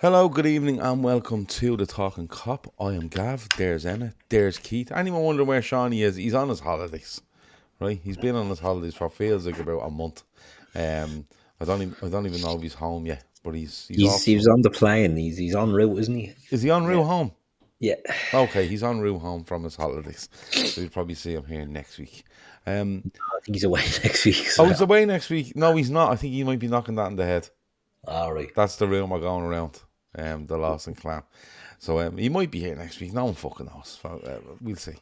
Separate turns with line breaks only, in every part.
Hello, good evening, and welcome to the Talkin Kop. I am Gav. There's Emmet. There's Keith. Anyone wondering where Shawnee is? He's on his holidays, right? He's been on his holidays for feels like about a month. Um, I don't even know if he's home yet, but he's off.
He was on the plane. He's en route, isn't he?
Is he en
Yeah.
route home?
Yeah.
Okay, he's en route home from his holidays, so you'll probably see him here next week. Um,
I think he's away next week as
oh, he's
well.
away next week. No, he's not. I think he might be knocking that in the head.
All right.
That's the rumour going around. The Lawson clan. So he might be here next week. No one fucking knows. So, we'll see.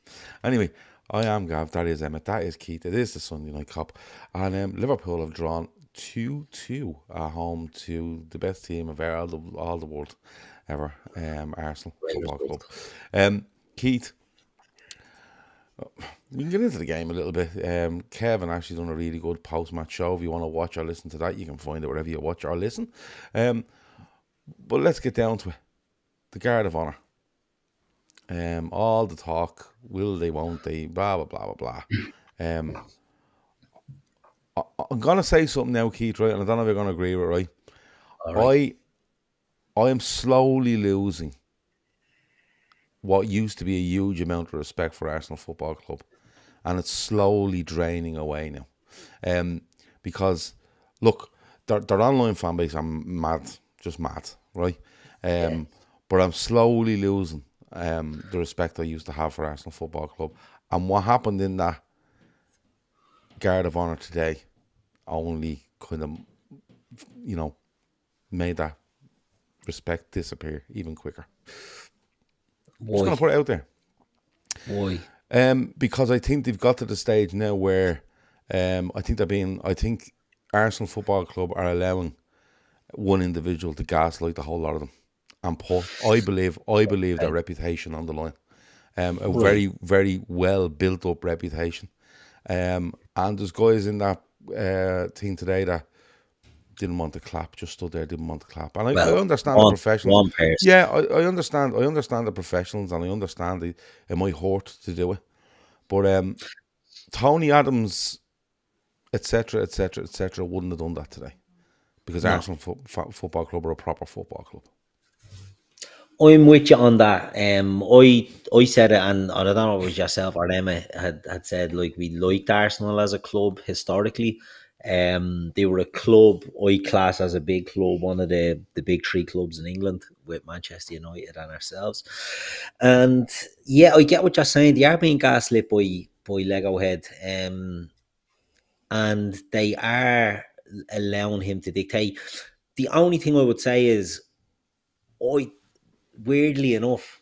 Anyway, I am Gav. That is Emmet. That is Keith. It is the Sunday Night Cup. And Liverpool have drawn 2-2 at home to the best team of all the world ever, Arsenal Football Club. Keith, we can get into the game a little bit. Kevin actually done a really good post-match show. If you want to watch or listen to that, you can find it wherever you watch or listen. But let's get down to it. The Guard of Honour. All the talk, will they, won't they, blah, blah, blah, blah, blah. I'm going to say something now, Keith, right? And I don't know if you're going to agree with it, right?
All right.
I am slowly losing what used to be a huge amount of respect for Arsenal Football Club. And it's slowly draining away now. Because, look, their online fan base, I'm mad, just mad, right? But I'm slowly losing the respect I used to have for Arsenal Football Club. And what happened in that Guard of Honour today only kind of, made that respect disappear even quicker. Just going to put it out there.
Why?
Because I think they've got to the stage now where I think Arsenal Football Club are allowing one individual to gaslight the whole lot of them and put, I believe their reputation on the line. A very, very well built up reputation. And there's guys in that team today that didn't want to clap, just stood there, didn't want to clap. And I understand the professionals.
One person.
Yeah, I understand the professionals, and I understand it might hurt to do it. But Tony Adams, etc., etc., etc., wouldn't have done that today. Because Arsenal Football Club are a proper football club.
I'm with you on that. I said it, and I don't know if it was yourself or Emma had said, like, we liked Arsenal as a club historically. They were a club I class as a big club, one of the big three clubs in England with Manchester United and ourselves. And yeah, I get what you're saying. They are being gaslit by Lego Head, and they are allowing him to dictate. The only thing I would say is, weirdly enough,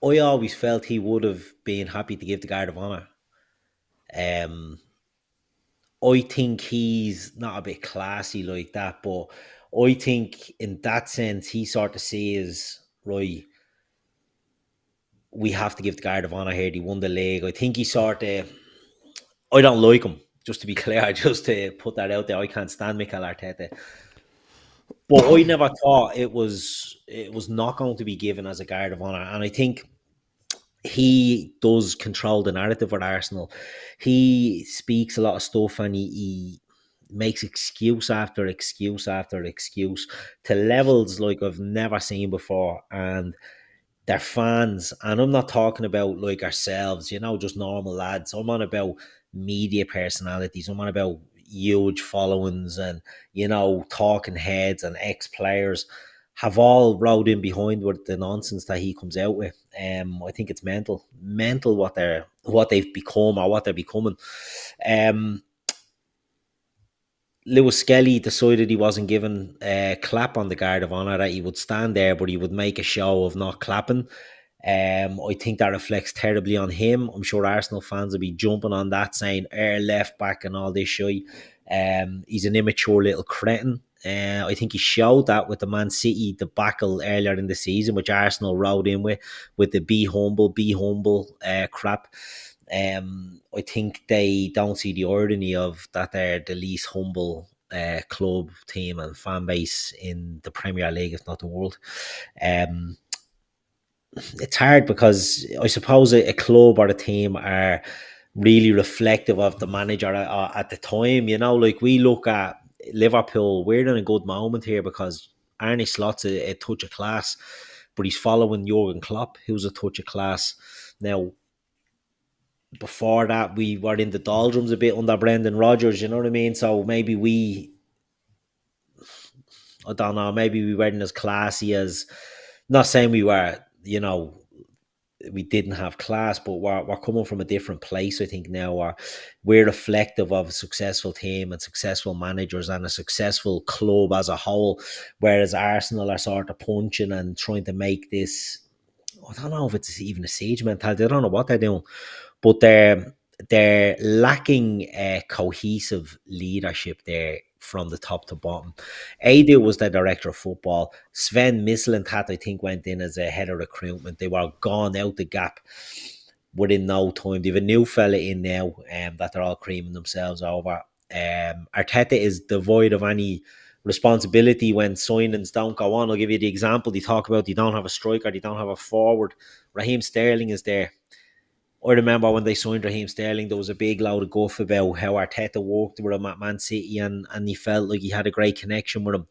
I always felt he would have been happy to give the Guard of Honour. I think he's not a bit classy like that, but I think in that sense he sort of says, right, we have to give the Guard of Honour here. He won the league. I think he sort of, I don't like him, just to be clear, just to put that out there. I can't stand Mikel Arteta. But I never thought it was not going to be given as a Guard of Honour. And I think he does control the narrative at Arsenal. He speaks a lot of stuff, and he makes excuse after excuse after excuse to levels like I've never seen before. And their fans, and I'm not talking about like ourselves, just normal lads. I'm on about media personalities. I'm on about huge followings and, talking heads and ex-players have all rode in behind with the nonsense that he comes out with. I think it's mental what they've become or what they're becoming. Lewis Skelly decided he wasn't given a clap on the Guard of Honour, that he would stand there, but he would make a show of not clapping. I think that reflects terribly on him. I'm sure Arsenal fans will be jumping on that, saying air left back and all this shit. He's an immature little cretin. I think he showed that with the Man City debacle earlier in the season, which Arsenal rode in with the be humble crap. I think they don't see the irony of that they're the least humble club, team and fan base in the Premier League, if not the world. It's hard because I suppose a club or a team are really reflective of the manager at the time. Like we look at Liverpool, we're in a good moment here because Arne Slot's a touch of class, but he's following Jurgen Klopp, who's a touch of class. Now, before that, we were in the doldrums a bit under Brendan Rodgers, you know what I mean? So maybe I don't know, maybe we weren't as classy as, not saying we were, we didn't have class, but we're coming from a different place. I think now we're reflective of a successful team and successful managers and a successful club as a whole, whereas Arsenal are sort of punching and trying to make this. I don't know if it's even a siege mentality. I don't know what they're doing, but they're lacking a cohesive leadership there from the top to bottom. Adu was the director of football. Sven Mislintat, I think, went in as a head of recruitment. They were gone out the gap within no time. They have a new fella in now that they're all creaming themselves over. Arteta is devoid of any responsibility when signings don't go on. I'll give you the example. They talk about they don't have a striker, they don't have a forward. Raheem Sterling is there. I remember when they signed Raheem Sterling, there was a big load of guff about how Arteta worked with him at Man City and he felt like he had a great connection with him.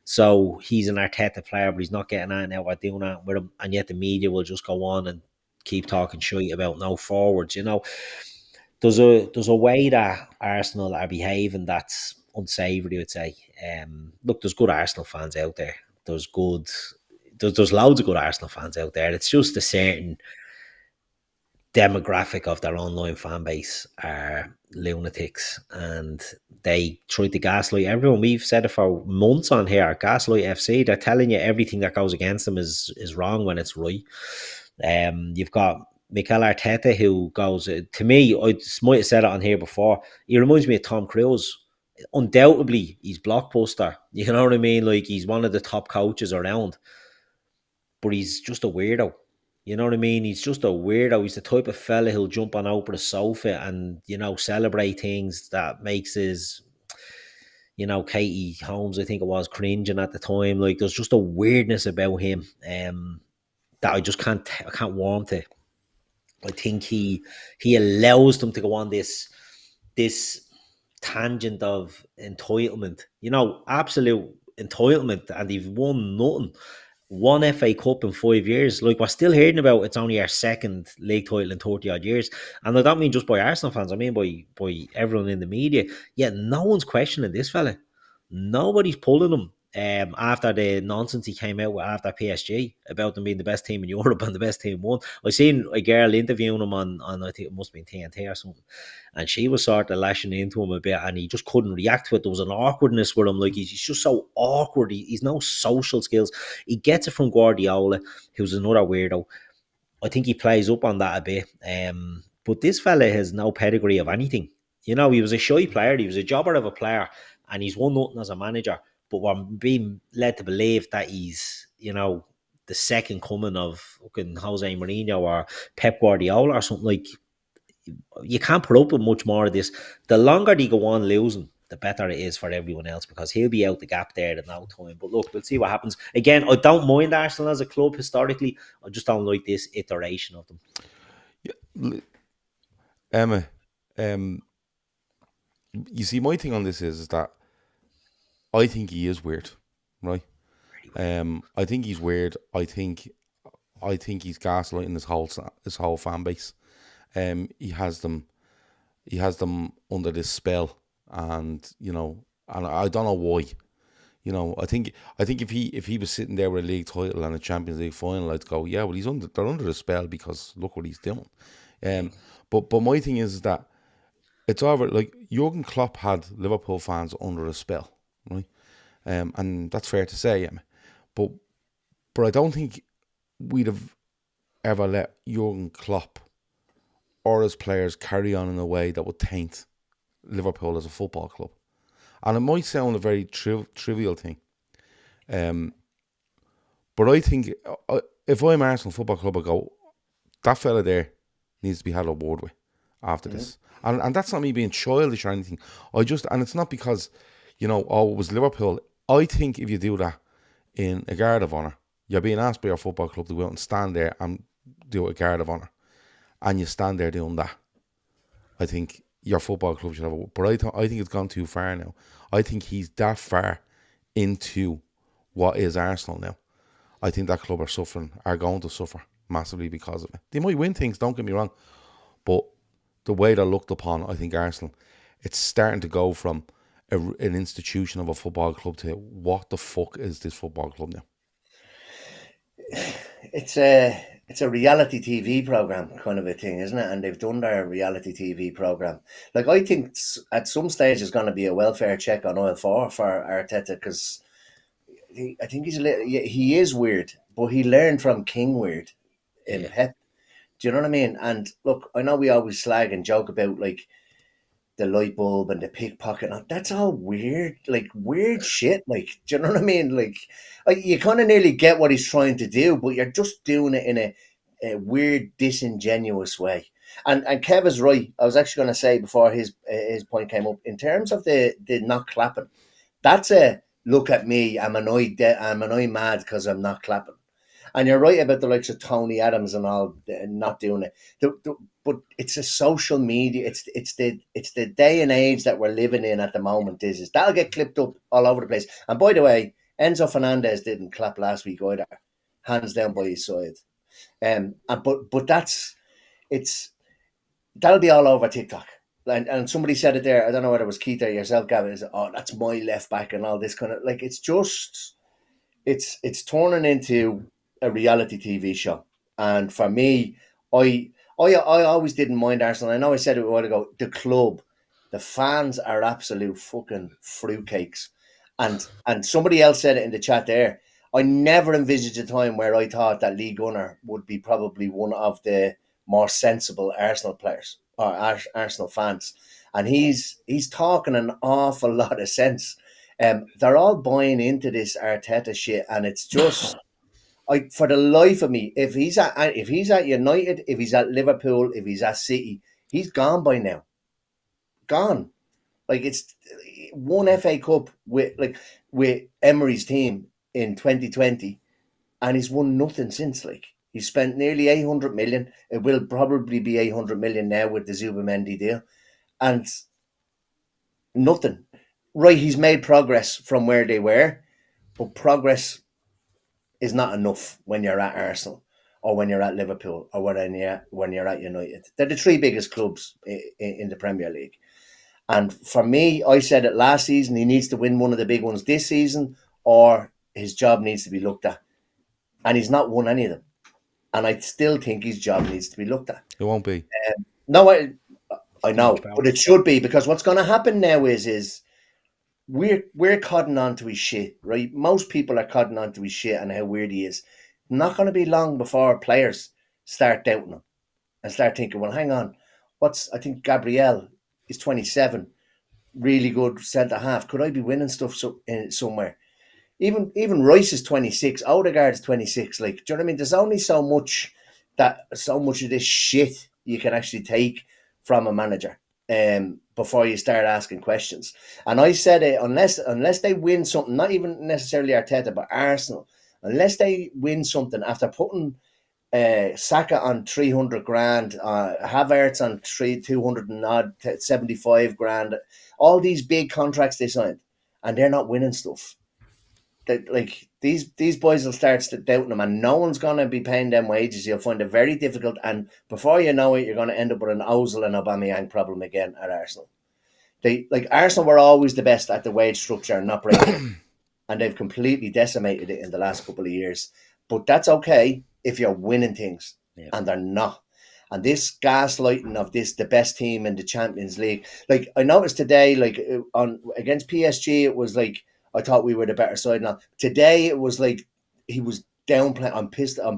So he's an Arteta player, but he's not getting anything out of doing that with him. And yet the media will just go on and keep talking shit about no forwards. There's a way that Arsenal are behaving that's unsavoury, I'd say. Look, there's good Arsenal fans out there. There's loads of good Arsenal fans out there. It's just a certain demographic of their online fan base are lunatics, and they try to gaslight everyone. We've said it for months on here. Gaslight FC. They're telling you everything that goes against them is wrong when it's right. You've got Mikel Arteta, who goes to me. I might have said it on here before. He reminds me of Tom Cruise. Undoubtedly, he's blockbuster. You know what I mean? Like, he's one of the top coaches around, but he's just a weirdo. You know what I mean? He's just a weirdo. He's the type of fella who'll jump on Oprah's sofa and, celebrate things that makes his, Katie Holmes, I think it was, cringing at the time. Like, there's just a weirdness about him that I just I can't warm to. I think he allows them to go on this tangent of entitlement, absolute entitlement, and they've won nothing. One FA Cup in 5 years. Like, we're still hearing about it's only our second league title in 30 odd years. And I don't mean just by Arsenal fans, I mean by everyone in the media. Yet no one's questioning this fella. Nobody's pulling him after the nonsense he came out with after PSG about them being the best team in Europe and the best team won. I seen a girl interviewing him on I think it must have been TNT or something, and she was sort of lashing into him a bit, and he just couldn't react to it. There was an awkwardness with him, like he's just so awkward. He's no social skills. He gets it from Guardiola, who's another weirdo. I think he plays up on that a bit. But this fella has no pedigree of anything. He was a shy player. He was a jobber of a player, and he's won nothing as a manager. But we're being led to believe that he's, the second coming of fucking Jose Mourinho or Pep Guardiola or something. Like, you can't put up with much more of this. The longer they go on losing, the better it is for everyone else, because he'll be out the gap there in no time. But look, we'll see what happens. Again, I don't mind Arsenal as a club historically. I just don't like this iteration of them.
Yeah. Emma, you see, my thing on this is that I think he is weird, right? I think he's weird. I think he's gaslighting his whole fan base. He has them under this spell, and and I don't know why. I think if he was sitting there with a league title and a Champions League final, I'd go, yeah, well, they're under the spell because look what he's doing. But my thing is that it's over. Like, Jurgen Klopp had Liverpool fans under a spell, right? And that's fair to say. But I don't think we'd have ever let Jurgen Klopp or his players carry on in a way that would taint Liverpool as a football club. And it might sound a very trivial thing, but I think if I'm Arsenal Football Club, I go, that fella there needs to be had a word with after this. And that's not me being childish or anything. And it's not because, it was Liverpool. I think if you do that in a guard of honour, you're being asked by your football club to go out and stand there and do a guard of honour, and you stand there doing that, I think your football club should have a... But I think it's gone too far now. I think he's that far into what is Arsenal now. I think that club are going to suffer massively because of it. They might win things, don't get me wrong, but the way they're looked upon, I think Arsenal, it's starting to go from an institution of a football club to what the fuck is this football club now?
It's a reality TV program kind of a thing, isn't it? And they've done their reality TV program. Like I think at some stage there's going to be a welfare check on oil for Arteta because I think he is weird, but he learned from King Weird in
Yeah.
Pep. Do you know what I mean? And look, I know we always slag and joke about like the light bulb and the pickpocket. That's all weird, like weird shit. Like, do you know what I mean? Like you kind of nearly get what he's trying to do, but you're just doing it in a weird, disingenuous way. And Kev is right. I was actually going to say before his point came up in terms of the not clapping. That's a look at me. I'm annoyed. I'm annoyed mad because I'm not clapping. And you're right about the likes of Tony Adams and all not doing it. But it's a social media. It's the day and age that we're living in at the moment. That'll get clipped up all over the place. And by the way, Enzo Fernandez didn't clap last week either, hands down by his side. But that'll be all over TikTok. And somebody said it there. I don't know whether it was Keith or yourself, Gavin. Is oh, that's my left back and all this kind of like. It's turning into a reality TV show. And for me, I always didn't mind Arsenal. I know I said it a while ago. The club, the fans are absolute fucking fruitcakes. And somebody else said it in the chat there. I never envisaged a time where I thought that Lee Gunner would be probably one of the more sensible Arsenal players or Arsenal fans. And he's talking an awful lot of sense. They're all buying into this Arteta shit, and it's just, for the life of me, if he's at United, if he's at Liverpool, if he's at City, he's gone by now. Gone. Like it's one FA Cup with Emery's team in 2020, and he's won nothing since. Like he's spent nearly 800 million. It will probably be 800 million now with the Zubamendi deal, and nothing. Right, he's made progress from where they were, but progress is not enough when you're at Arsenal or when you're at Liverpool or when you're at United. They're the three biggest clubs in the Premier League. And for me, I said it last season, he needs to win one of the big ones this season or his job needs to be looked at. And he's not won any of them. And I still think his job needs to be looked at.
It won't be.
No, I know, but it should be, because what's going to happen now is we're cotton on to his shit, right? Most people are cotton on to his shit and how weird he is. Not going to be long before players start doubting him and start thinking, well, hang on, I think Gabriel is 27, really good centre half. Could I be winning stuff somewhere? Even Rice is 26, Odegaard is 26. Like, do you know what I mean? There's only so much of this shit you can actually take from a manager before you start asking questions. And I said it, unless they win something, not even necessarily Arteta, but Arsenal, unless they win something after putting Saka on 300 grand, Havertz on 200 and odd, 75 grand, all these big contracts they signed, and they're not winning stuff. That, like, these boys will start doubting them, and no one's going to be paying them wages. You'll find it very difficult, and before you know it, you're going to end up with an Ozil and Aubameyang problem again at Arsenal. Arsenal were always the best at the wage structure and not breaking it, and they've completely decimated it in the last couple of years. But that's okay if you're winning things, and they're not. And this gaslighting of the best team in the Champions League. Like, I noticed today, like against PSG, it was like, I thought we were the better side now. Today it was like he was downplaying. I'm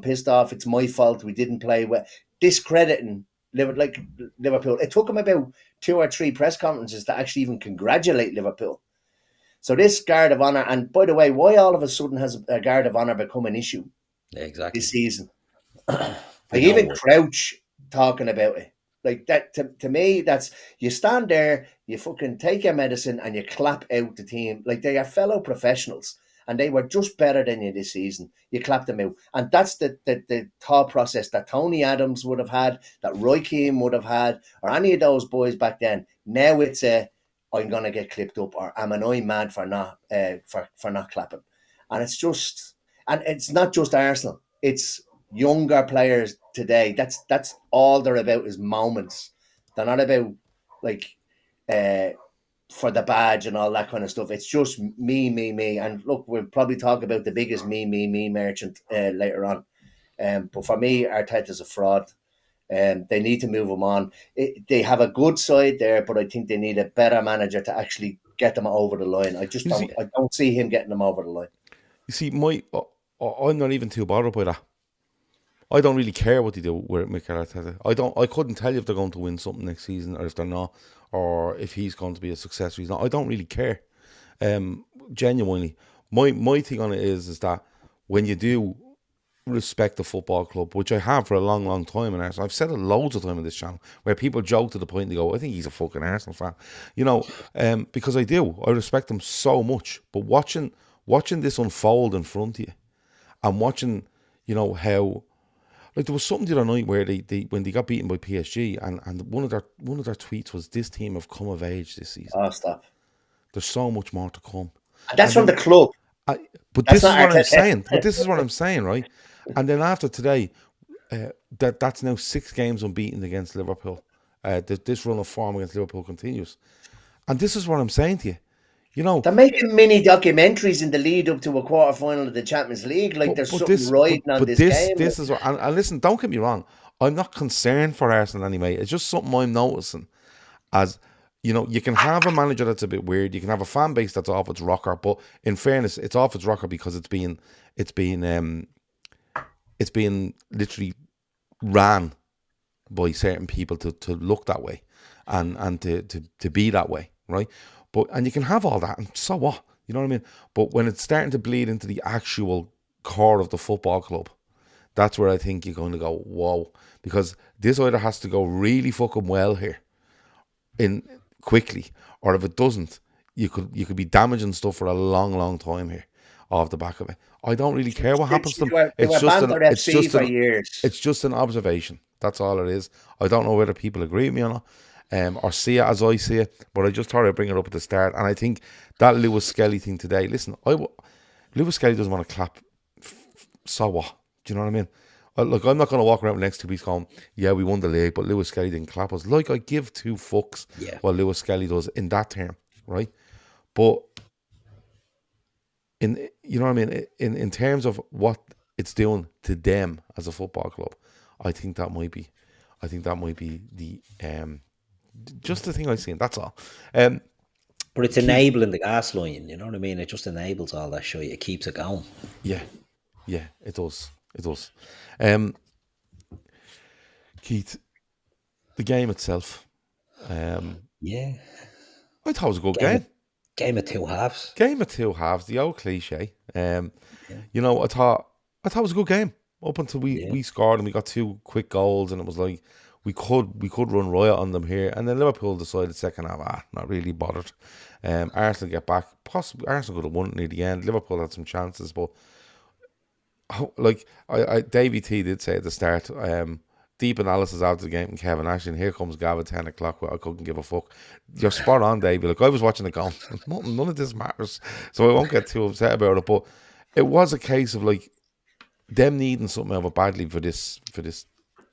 pissed off. It's my fault. We didn't play well. Discrediting Liverpool. It took him about 2 or 3 press conferences to actually even congratulate Liverpool. So this guard of honour, and by the way, why all of a sudden has a guard of honour become an issue this season? Like even Crouch talking about it. Like that to me, that's, you stand there, you fucking take your medicine and you clap out the team. Like, they are fellow professionals and they were just better than you this season. You clap them out. And that's the thought process that Tony Adams would have had, that Roy Keane would have had, or any of those boys back then. Now it's I'm gonna get clipped up, or I'm mad for not clapping. and it's not just Arsenal. It's younger players today. That's all they're about is moments. They're not about like for the badge and all that kind of stuff. It's just me. And look, we'll probably talk about the biggest me merchant later on. But for me, Arteta's a fraud. They need to move him on. They have a good side there, but I think they need a better manager to actually get them over the line. I don't see him getting them over the line.
You see, I'm not even too bothered by that. I don't really care what they do with Mikel Arteta. I couldn't tell you if they're going to win something next season or if they're not, or if he's going to be a success or he's not. I don't really care. Genuinely, my thing on it is that when you do respect the football club, which I have for a long time in Arsenal, I've said it loads of time on this channel, where people joke to the point they go, I think he's a fucking Arsenal fan, because I do. I respect them so much. But watching this unfold in front of you, and watching, how, like, there was something the other night where they when they got beaten by PSG, and one of their tweets was, "This team have come of age this season.
Oh, stop!
There's so much more to come."
And that's from the club.
But this is what I'm saying. But this is what I'm saying, right? And then after today, that's now 6 games unbeaten against Liverpool. This run of form against Liverpool continues, and this is what I'm saying to you.
They're making mini documentaries in the lead up to a quarter final of the Champions League. Like, there's something riding on this game.
This is what, and listen, don't get me wrong. I'm not concerned for Arsenal anyway. It's just something I'm noticing. As you can have a manager that's a bit weird. You can have a fan base that's off its rocker. But in fairness, it's off its rocker because it's being literally ran by certain people to look that way, and to be that way, right? And you can have all that, and so what? You know what I mean? But when it's starting to bleed into the actual core of the football club, that's where I think you're going to go, whoa. Because this either has to go really fucking well here, quickly, or if it doesn't, you could be damaging stuff for a long time here, off the back of it. I don't really care what happens to them. It's just an observation. That's all it is. I don't know whether people agree with me or not. Or see it as I see it, but I just thought I'd bring it up at the start. And I think that Lewis Skelly thing today, listen, Lewis Skelly doesn't want to clap, so what? Do you know what I mean? Look, I'm not going to walk around next 2 weeks going, yeah, we won the league, but Lewis Skelly didn't clap us. Like, I give 2 fucks what Lewis Skelly does in that term, right? But, you know what I mean? In terms of what it's doing to them as a football club, I think that might be the just the thing I've seen, that's all.
But it's enabling the gas line, you know what I mean? It just enables all that shit. It keeps it going.
Yeah, it does. Keith, the game itself. I thought it was a good game.
Game of 2 halves.
The old cliche. I thought it was a good game up until we scored and we got 2 quick goals, and it was like, we could run riot on them here, and then Liverpool decided second half, not really bothered. Arsenal get back. Possibly Arsenal could have won it near the end. Liverpool had some chances, but like Davey T did say at the start, deep analysis after the game from Kevin Ashley, and here comes Gav at 10 o'clock. I couldn't give a fuck. You're spot on, Davey. Like, I was watching it going, none of this matters, so I won't get too upset about it. But it was a case of like them needing something of it badly for this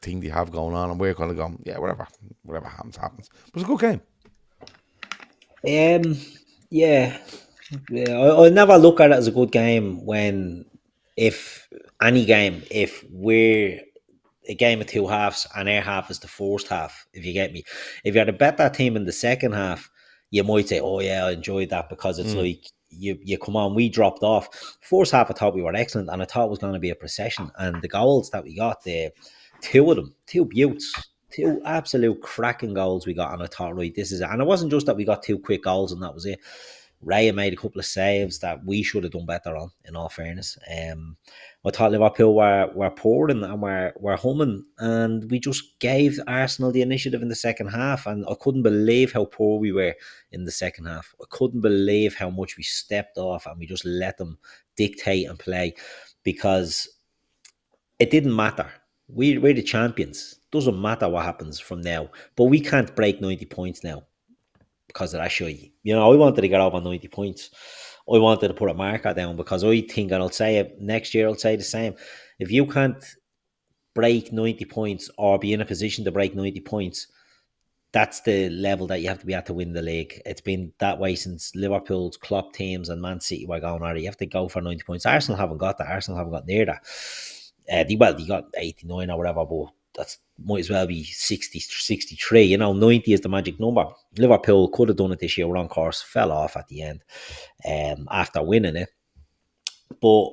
thing they have going on, and we're going to go, yeah, whatever happens. It was a good
game. I'll never look at it as a good game if we're a game of 2 halves and our half is the first half, if you get me. If you had to bet that team in the second half, you might say, oh yeah, I enjoyed that, because it's like, you come on, we dropped off. First half, I thought we were excellent, and I thought it was going to be a procession. And the goals that we got there, 2 of them, 2 beauts, 2 absolute cracking goals we got. And I thought, right, this is it. And it wasn't just that we got 2 quick goals and that was it. Raya made a couple of saves that we should have done better on, in all fairness. I thought Liverpool were pouring and were humming, and we just gave Arsenal the initiative in the second half, and I couldn't believe how poor we were in the second half. I couldn't believe how much we stepped off and we just let them dictate and play, because it didn't matter. We're the champions. Doesn't matter what happens from now, but we can't break 90 points now because of that shit. I wanted to get over 90 points. I wanted to put a marker down because I think, and I'll say it next year, I'll say the same. If you can't break 90 points or be in a position to break 90 points, that's the level that you have to be at to win the league. It's been that way since Liverpool's Klopp teams and Man City were going at it. You have to go for 90 points. Arsenal haven't got that. Arsenal haven't got near that. They got 89 or whatever, but that's might as well be 60, 63. You know, 90 is the magic number. Liverpool could have done it this year, were on course, fell off at the end after winning it. But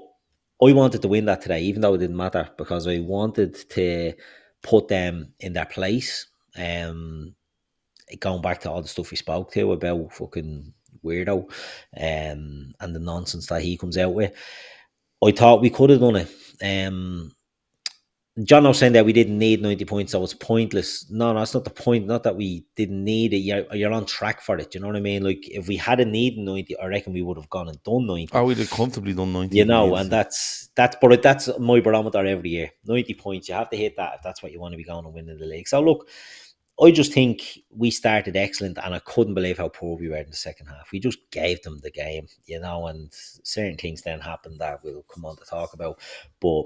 I wanted to win that today, even though it didn't matter, because I wanted to put them in their place. Going back to all the stuff we spoke to about fucking weirdo and the nonsense that he comes out with, I thought we could have done it. John was saying that we didn't need 90 points, so it's pointless. No, that's not the point. Not that we didn't need it. You're on track for it. You know what I mean? Like, if we hadn't needed 90, I reckon we would have gone and done 90.
Oh, we'd have comfortably done 90.
You know, and that's my barometer every year. 90 points. You have to hit that if that's what you want to be going and winning the league. So, look, I just think we started excellent, and I couldn't believe how poor we were in the second half. We just gave them the game, you know, and certain things then happened that we'll come on to talk about. But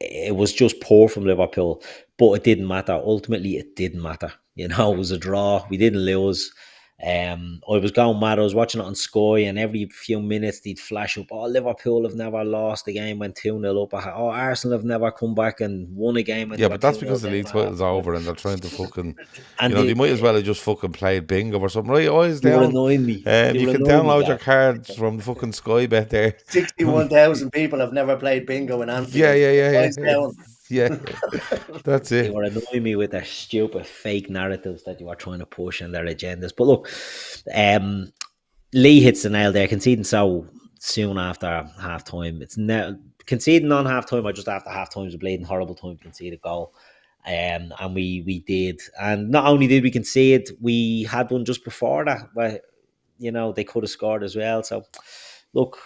it was just poor from Liverpool, but it didn't matter. Ultimately, it didn't matter. You know, it was a draw. We didn't lose. I was going mad. I was watching it on Sky, and every few minutes they'd flash up, oh, Liverpool have never lost a game when 2-0 up. Oh, Arsenal have never come back and won a game when
but that's because the league title's over and they're trying to fucking,
and
you know, they might as well have just fucking played bingo or something. Right, eyes
they were
down.
annoying me.
You can download your cards from the fucking Sky Bet there.
61,000 people have never played bingo in Anfield.
Yeah. That's it.
They were annoying me with their stupid fake narratives that you were trying to push and their agendas. But look, Lee hits the nail there, conceding so soon after half time. It's conceding on half time or just after half time is a bleeding horrible time to concede a goal. And we did. And not only did we concede, we had one just before that where, you know, they could have scored as well. So, look,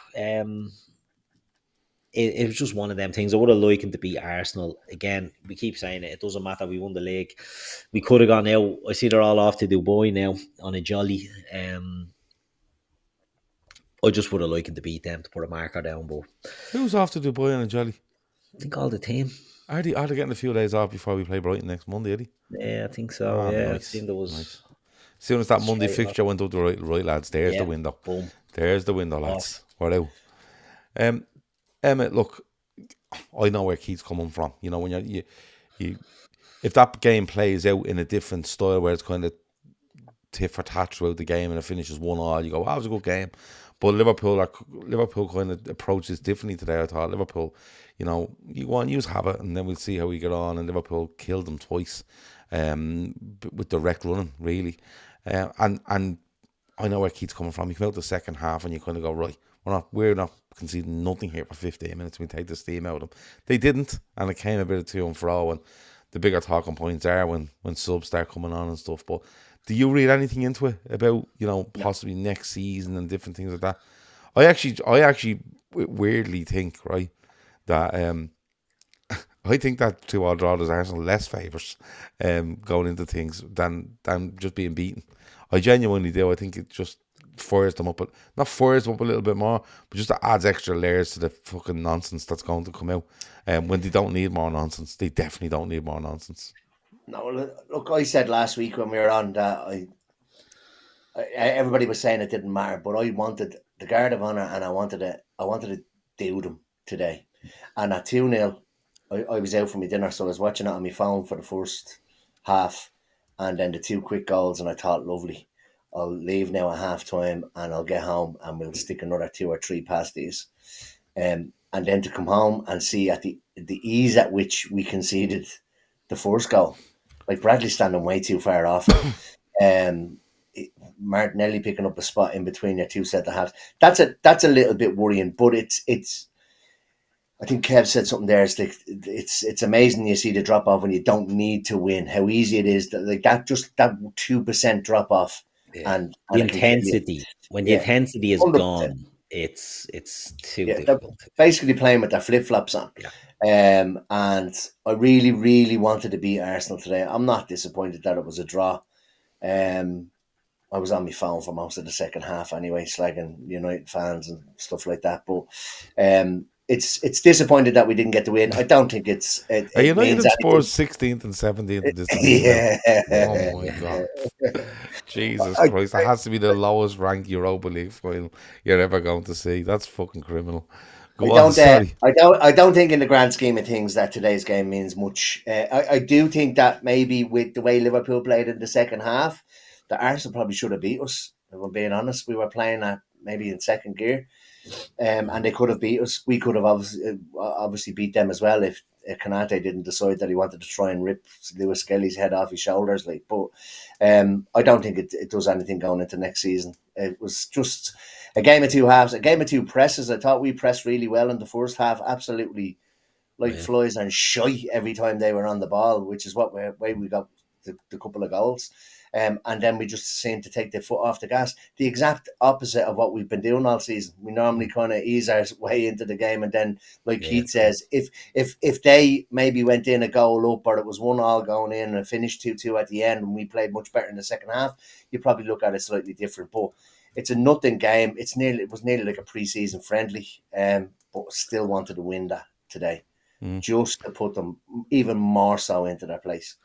it was just one of them things. I would have liked him to beat Arsenal. Again, we keep saying it. It doesn't matter. We won the league. We could have gone out. I see they're all off to Dubai now on a jolly. I just would have liked him to beat them, to put a marker down. But
who's off to Dubai on a jolly?
I think all the team.
Are they getting a few days off before we play Brighton next Monday, Eddie?
Yeah, I think so. Oh, yeah, nice. I think there was.
Nice. As soon as that Monday fixture went up the right, lads, there's the window.
Boom.
There's the window, lads. We're out. Emmet, look, I know where Keith's coming from. You know, when you if that game plays out in a different style where it's kind of tit for tat throughout the game and it finishes 1-1, you go, wow, it was a good game. But Liverpool kind of approaches differently today. I thought Liverpool, you know, you go on, you have it, and then we'll see how we get on. And Liverpool killed them twice, with direct running, really. And I know where Keith's coming from. You come out the second half and you kind of go, right, we're not conceding nothing here for 15 minutes. We take the steam out of them. They didn't, and it came a bit of to and fro. And the bigger talking points are when subs start coming on and stuff. But do you read anything into it about, you know, possibly next season and different things like that? I actually weirdly think, right, that I think that 2-2 draw does Arsenal less favours going into things than just being beaten. I genuinely do. I think it just fires them up, but not fires them up a little bit more, but just adds extra layers to the fucking nonsense that's going to come out. When they don't need more nonsense, they definitely don't need more nonsense.
No, look, I said last week when we were on that everybody was saying it didn't matter, but I wanted the guard of honour and I wanted to do them today. And at 2-0, I was out for my dinner, so I was watching it on my phone for the first half, and then the two quick goals, and I thought, lovely. I'll leave now at half time and I'll get home and we'll stick another 2 or 3 past these. And then to come home and see at the ease at which we conceded the first goal. Like Bradley standing way too far off. Martinelli picking up a spot in between your two centre halves. That's a little bit worrying, but it's. I think Kev said something there. It's like it's amazing you see the drop off when you don't need to win. How easy it is that 2% drop off.
Yeah. And the intensity when the intensity is 100%. Gone, it's too difficult.
Basically playing with their flip flops on. Yeah. And I really, really wanted to beat Arsenal today. I'm not disappointed that it was a draw. I was on my phone for most of the second half anyway, slagging United fans and stuff like that. But it's disappointed that we didn't get the win. I don't think
Are
it
United
means
and Spurs
anything.
16th and 17th in this division now? Oh
Yeah.
my God. Jesus
I,
Christ. That has to be the lowest ranked Europa League final you're ever going to see. That's fucking criminal.
I
Go on,
don't.
sorry.
I don't think, in the grand scheme of things, that today's game means much. I do think that maybe with the way Liverpool played in the second half, that Arsenal probably should have beat us. If I'm being honest, we were playing at maybe in second gear, and they could have beat us. We could have obviously beat them as well if Kanate didn't decide that he wanted to try and rip Lewis Skelly's head off his shoulders. Like, but I don't think it does anything going into next season. It was just a game of two halves, a game of two presses. I thought we pressed really well in the first half, absolutely like flies and shy every time they were on the ball, which is way we got the couple of goals. And then we just seemed to take the foot off the gas. The exact opposite of what we've been doing all season. We normally kind of ease our way into the game, and then, like Keith says, if they maybe went in a goal up, or it was 1-1 going in and finished 2-2 at the end, and we played much better in the second half, you probably look at it slightly different. But it's a nothing game. It was nearly like a pre-season friendly, but still wanted to win that today, just to put them even more so into their place.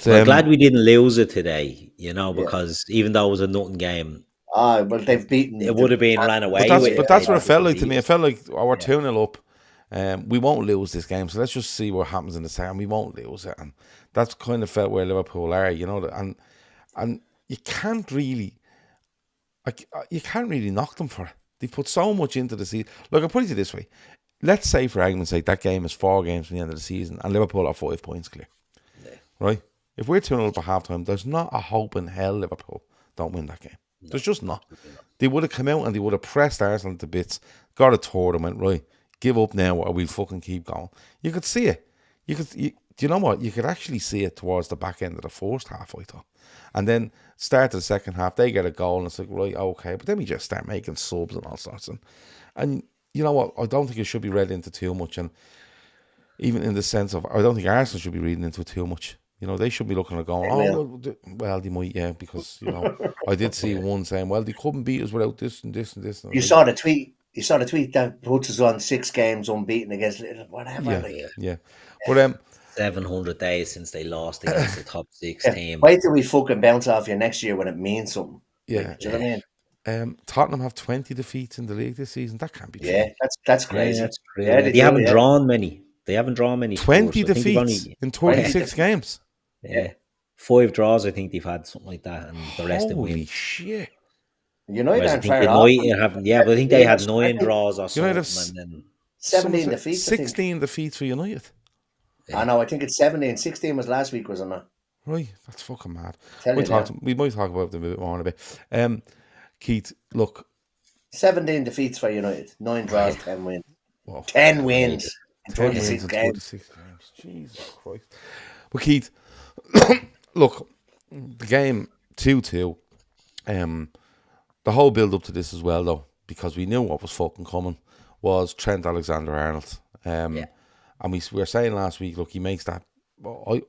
I'm glad we didn't lose it today, because even though it was a nothing game,
well, they've beaten.
It would have been ran away.
But that's what it felt like to me. It felt like we're 2-0 up. We won't lose this game, so let's just see what happens in the second. We won't lose it, and that's kind of felt where Liverpool are, and you can't really knock them for it. They put so much into the season. Look, I'll put it this way: let's say, for argument's sake, that game is 4 games from the end of the season, and Liverpool are 5 points clear, right? If we're 2-0 up at half-time, there's not a hope in hell Liverpool don't win that game. There's just not. They would have come out and they would have pressed Arsenal to bits, got a toward and went, right, give up now or we'll fucking keep going. You could see it. Do you know what? You could actually see it towards the back end of the first half, I thought. And then start the second half, they get a goal and it's like, right, okay. But then we just start making subs and all sorts. And you know what? I don't think it should be read into too much. And even in the sense of, I don't think Arsenal should be reading into it too much. They should be looking at going, well, they might, because, I did see one saying, well, they couldn't beat us without this and this and this. And
you saw the tweet that puts us on 6 games unbeaten against whatever.
Yeah. But
700 days since they lost against the top 6 team.
Wait till we fucking bounce off you next year when it means something.
Yeah.
Do you know what I mean?
Tottenham have 20 defeats in the league this season. That can't be true.
Yeah, that's crazy.
That's crazy. Yeah, they haven't drawn many. They haven't drawn many.
20 defeats in 26 games.
Yeah, 5 draws. I think they've had something like that, and the rest of them.
Holy shit!
United
aren't far off. But I think they had 9 draws or something.
United
and then
17 defeats.
16 defeats for United.
I know. I think it's 17. 16 was last week, wasn't it?
Right, that's fucking mad. We might talk about them a bit more in a bit. Keith, look,
17 defeats for United, 9 draws, 10 wins.
Whoa.
10 wins in
26
games.
Jesus Christ! But Keith, look, the game 2-2. The whole build up to this as well, though, because we knew what was fucking coming, was Trent Alexander-Arnold. And we were saying last week, look, he makes that. I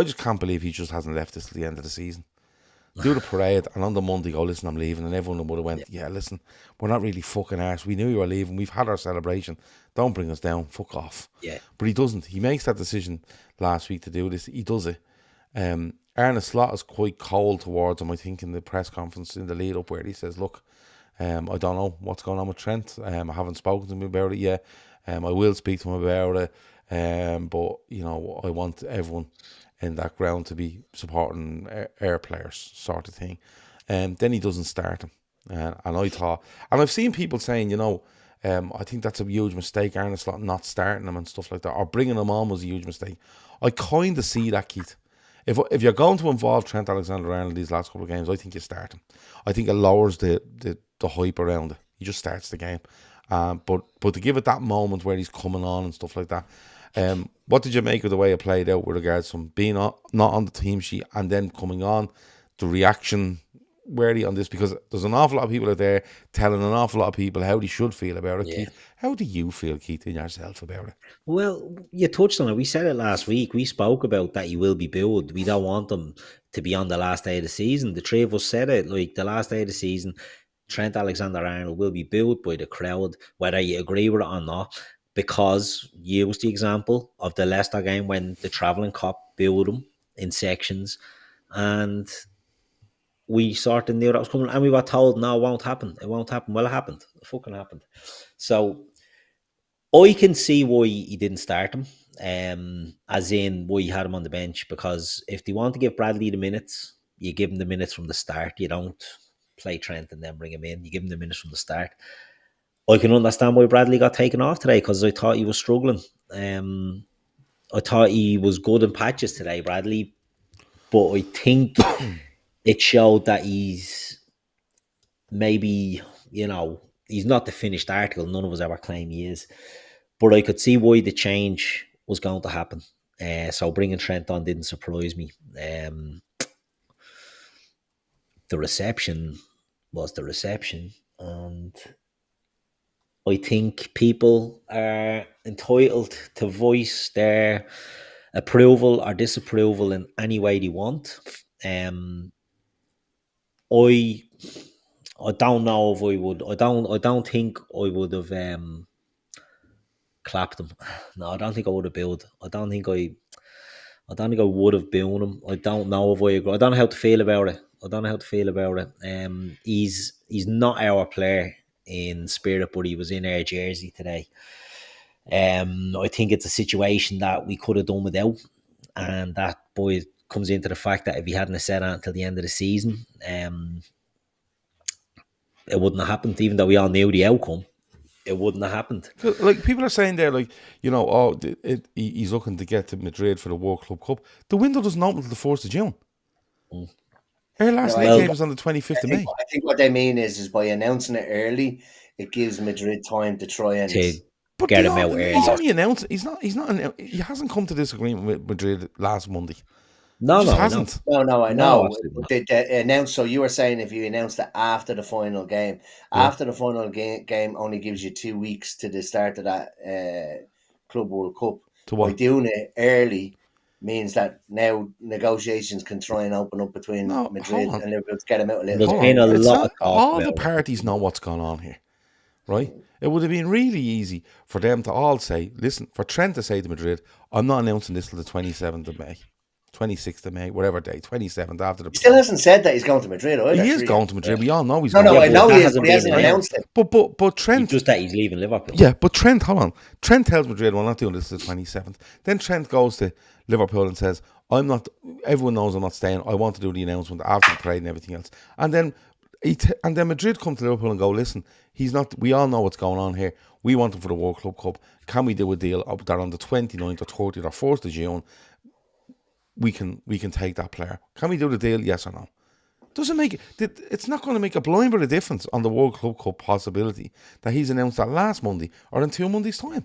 just can't believe he just hasn't left us till the end of the season. Do the parade, and on the Monday go, listen, I'm leaving, and everyone would have went, yeah, listen, we're not really fucking arse. We knew you were leaving. We've had our celebration. Don't bring us down. Fuck off.
Yeah.
But he doesn't. He makes that decision last week to do this. He does it. Arne Slot is quite cold towards him, I think, in the press conference in the lead up, where he says, look, I don't know what's going on with Trent. I haven't spoken to him about it yet. I will speak to him about it. But, I want everyone in that ground to be supporting air players, sort of thing. Then he doesn't start him. And I thought, and I've seen people saying, I think that's a huge mistake, Arne Slot not starting him and stuff like that, or bringing him on was a huge mistake. I kind of see that, Keith. If you're going to involve Trent Alexander-Arnold these last couple of games, I think you start him. I think it lowers the hype around it. He just starts the game. But to give it that moment where he's coming on and stuff like that, what did you make of the way it played out with regards to him being not on the team sheet and then coming on? The reaction wary on this because there's an awful lot of people out there telling an awful lot of people how they should feel about it.
Yeah.
Keith, how do you feel, Keith, in yourself about it?
Well, you touched on it. We said it last week. We spoke about that he will be booed. We don't want them to be on the last day of the season. The three of us said it. Like, the last day of the season, Trent Alexander-Arnold will be booed by the crowd, whether you agree with it or not, because you used the example of the Leicester game when the Talkin Kop booed him in sections, and we sort of knew that was coming, and we were told, no, it won't happen. It won't happen. Well, it happened. It fucking happened. So I can see why he didn't start him, as in why he had him on the bench, because if they want to give Bradley the minutes, you give him the minutes from the start. You don't play Trent and then bring him in. You give him the minutes from the start. I can understand why Bradley got taken off today, because I thought he was struggling. I thought he was good in patches today, Bradley, but I think it showed that he's maybe, he's not the finished article. None of us ever claim he is. But I could see why the change was going to happen. So bringing Trent on didn't surprise me. The reception was the reception. And I think people are entitled to voice their approval or disapproval in any way they want. I don't know if I would. I don't think I would have clapped him. No, I don't think I would have booed. I don't think I would have booed him. I don't know if I agree. I don't know how to feel about it. He's not our player in spirit, but he was in our jersey today. I think it's a situation that we could have done without, and that boy comes into the fact that if he hadn't said that until the end of the season, it wouldn't have happened. Even though we all knew the outcome, it wouldn't have happened.
Like, people are saying there, like, he's looking to get to Madrid for the World Club Cup. The window doesn't open until the 1st of June. Our last league game was on the 25th of May.
I think what they mean is by announcing it early, it gives Madrid time to try and
get him out early.
He's only announced. He hasn't come to this agreement with Madrid last Monday.
No,
hasn't.
I know. They announced. So you were saying if you announced it after the final game, after the final game only gives you 2 weeks to the start of that Club World Cup. By doing it early means that now negotiations can try and open up between Madrid and Liverpool to get him out a little.
There's been
all the parties know what's going on here, right? It would have been really easy for them to all say, listen, for Trent to say to Madrid, I'm not announcing this till the 27th of May. 26th of May, whatever day, 27th after the...
He still hasn't said that he's going to Madrid either.
He is going to Madrid. We all know he's going
to Madrid.
I know
he is, but he hasn't announced it.
But Trent...
Just that he's leaving Liverpool.
Yeah, but Trent, hold on. Trent tells Madrid, well, I'm not doing this till the 27th. Then Trent goes to Liverpool and says, everyone knows I'm not staying. I want to do the announcement after the parade and everything else. And then Madrid come to Liverpool and go, listen, he's not... We all know what's going on here. We want him for the World Club Cup. Can we do a deal that on the 29th or 30th or 1st of June... We can take that player. Can we do the deal? Yes or no? Doesn't make it. It's not going to make a blind bit of difference on the World Club Cup possibility that he's announced that last Monday or in 2 Mondays' time.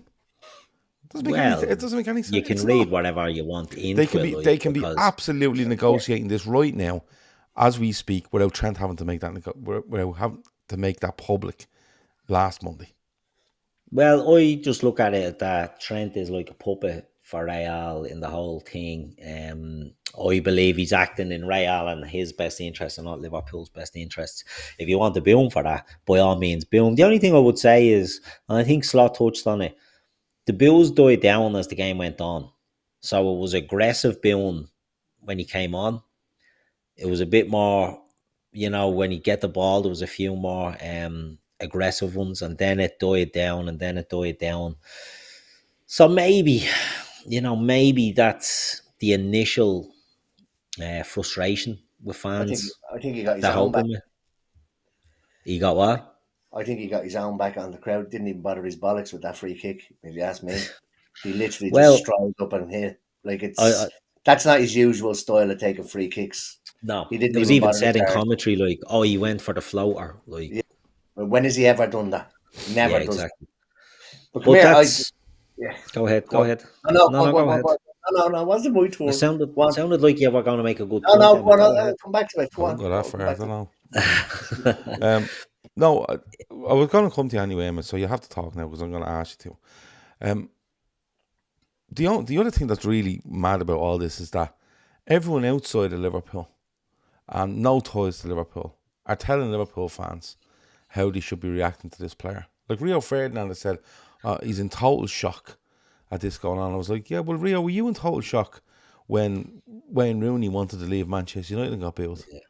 It doesn't make any sense.
You can read whatever you want into it.
They can be absolutely negotiating this right now, as we speak, without Trent having to make that public last Monday.
Well, I just look at it that Trent is like a puppet for Real in the whole thing. I believe he's acting in Real and his best interests and not Liverpool's best interests. If you want to boo him for that, by all means, boo him. The only thing I would say is, and I think Slot touched on it, the boos died down as the game went on. So it was aggressive booing when he came on. It was a bit more, when he get the ball, there was a few more aggressive ones, and then it died down. So maybe that's the initial frustration with fans.
I think he got his own back.
He got what?
I think he got his own back on the crowd. Didn't even bother his bollocks with that free kick, if you ask me. He literally just strolled up and hit. Like, that's not his usual style of taking free kicks.
No, it was even said in commentary, like, he went for the floater. Like,
yeah. When has he ever done that? Never does.
Exactly.
But come here,
Go ahead.
No, wasn't my turn.
It sounded like you were going to make a good
point. No, come back to it. Go on.
Go that far, I don't know. No, I was going to come to you anyway, Emmet, so you have to talk now because I'm going to ask you to. The other thing that's really mad about all this is that everyone outside of Liverpool and no ties to Liverpool are telling Liverpool fans how they should be reacting to this player. Like Rio Ferdinand has said, he's in total shock at this going on. I was like, yeah, well, Rio, were you in total shock when Wayne Rooney wanted to leave Manchester United and got billed? Yeah.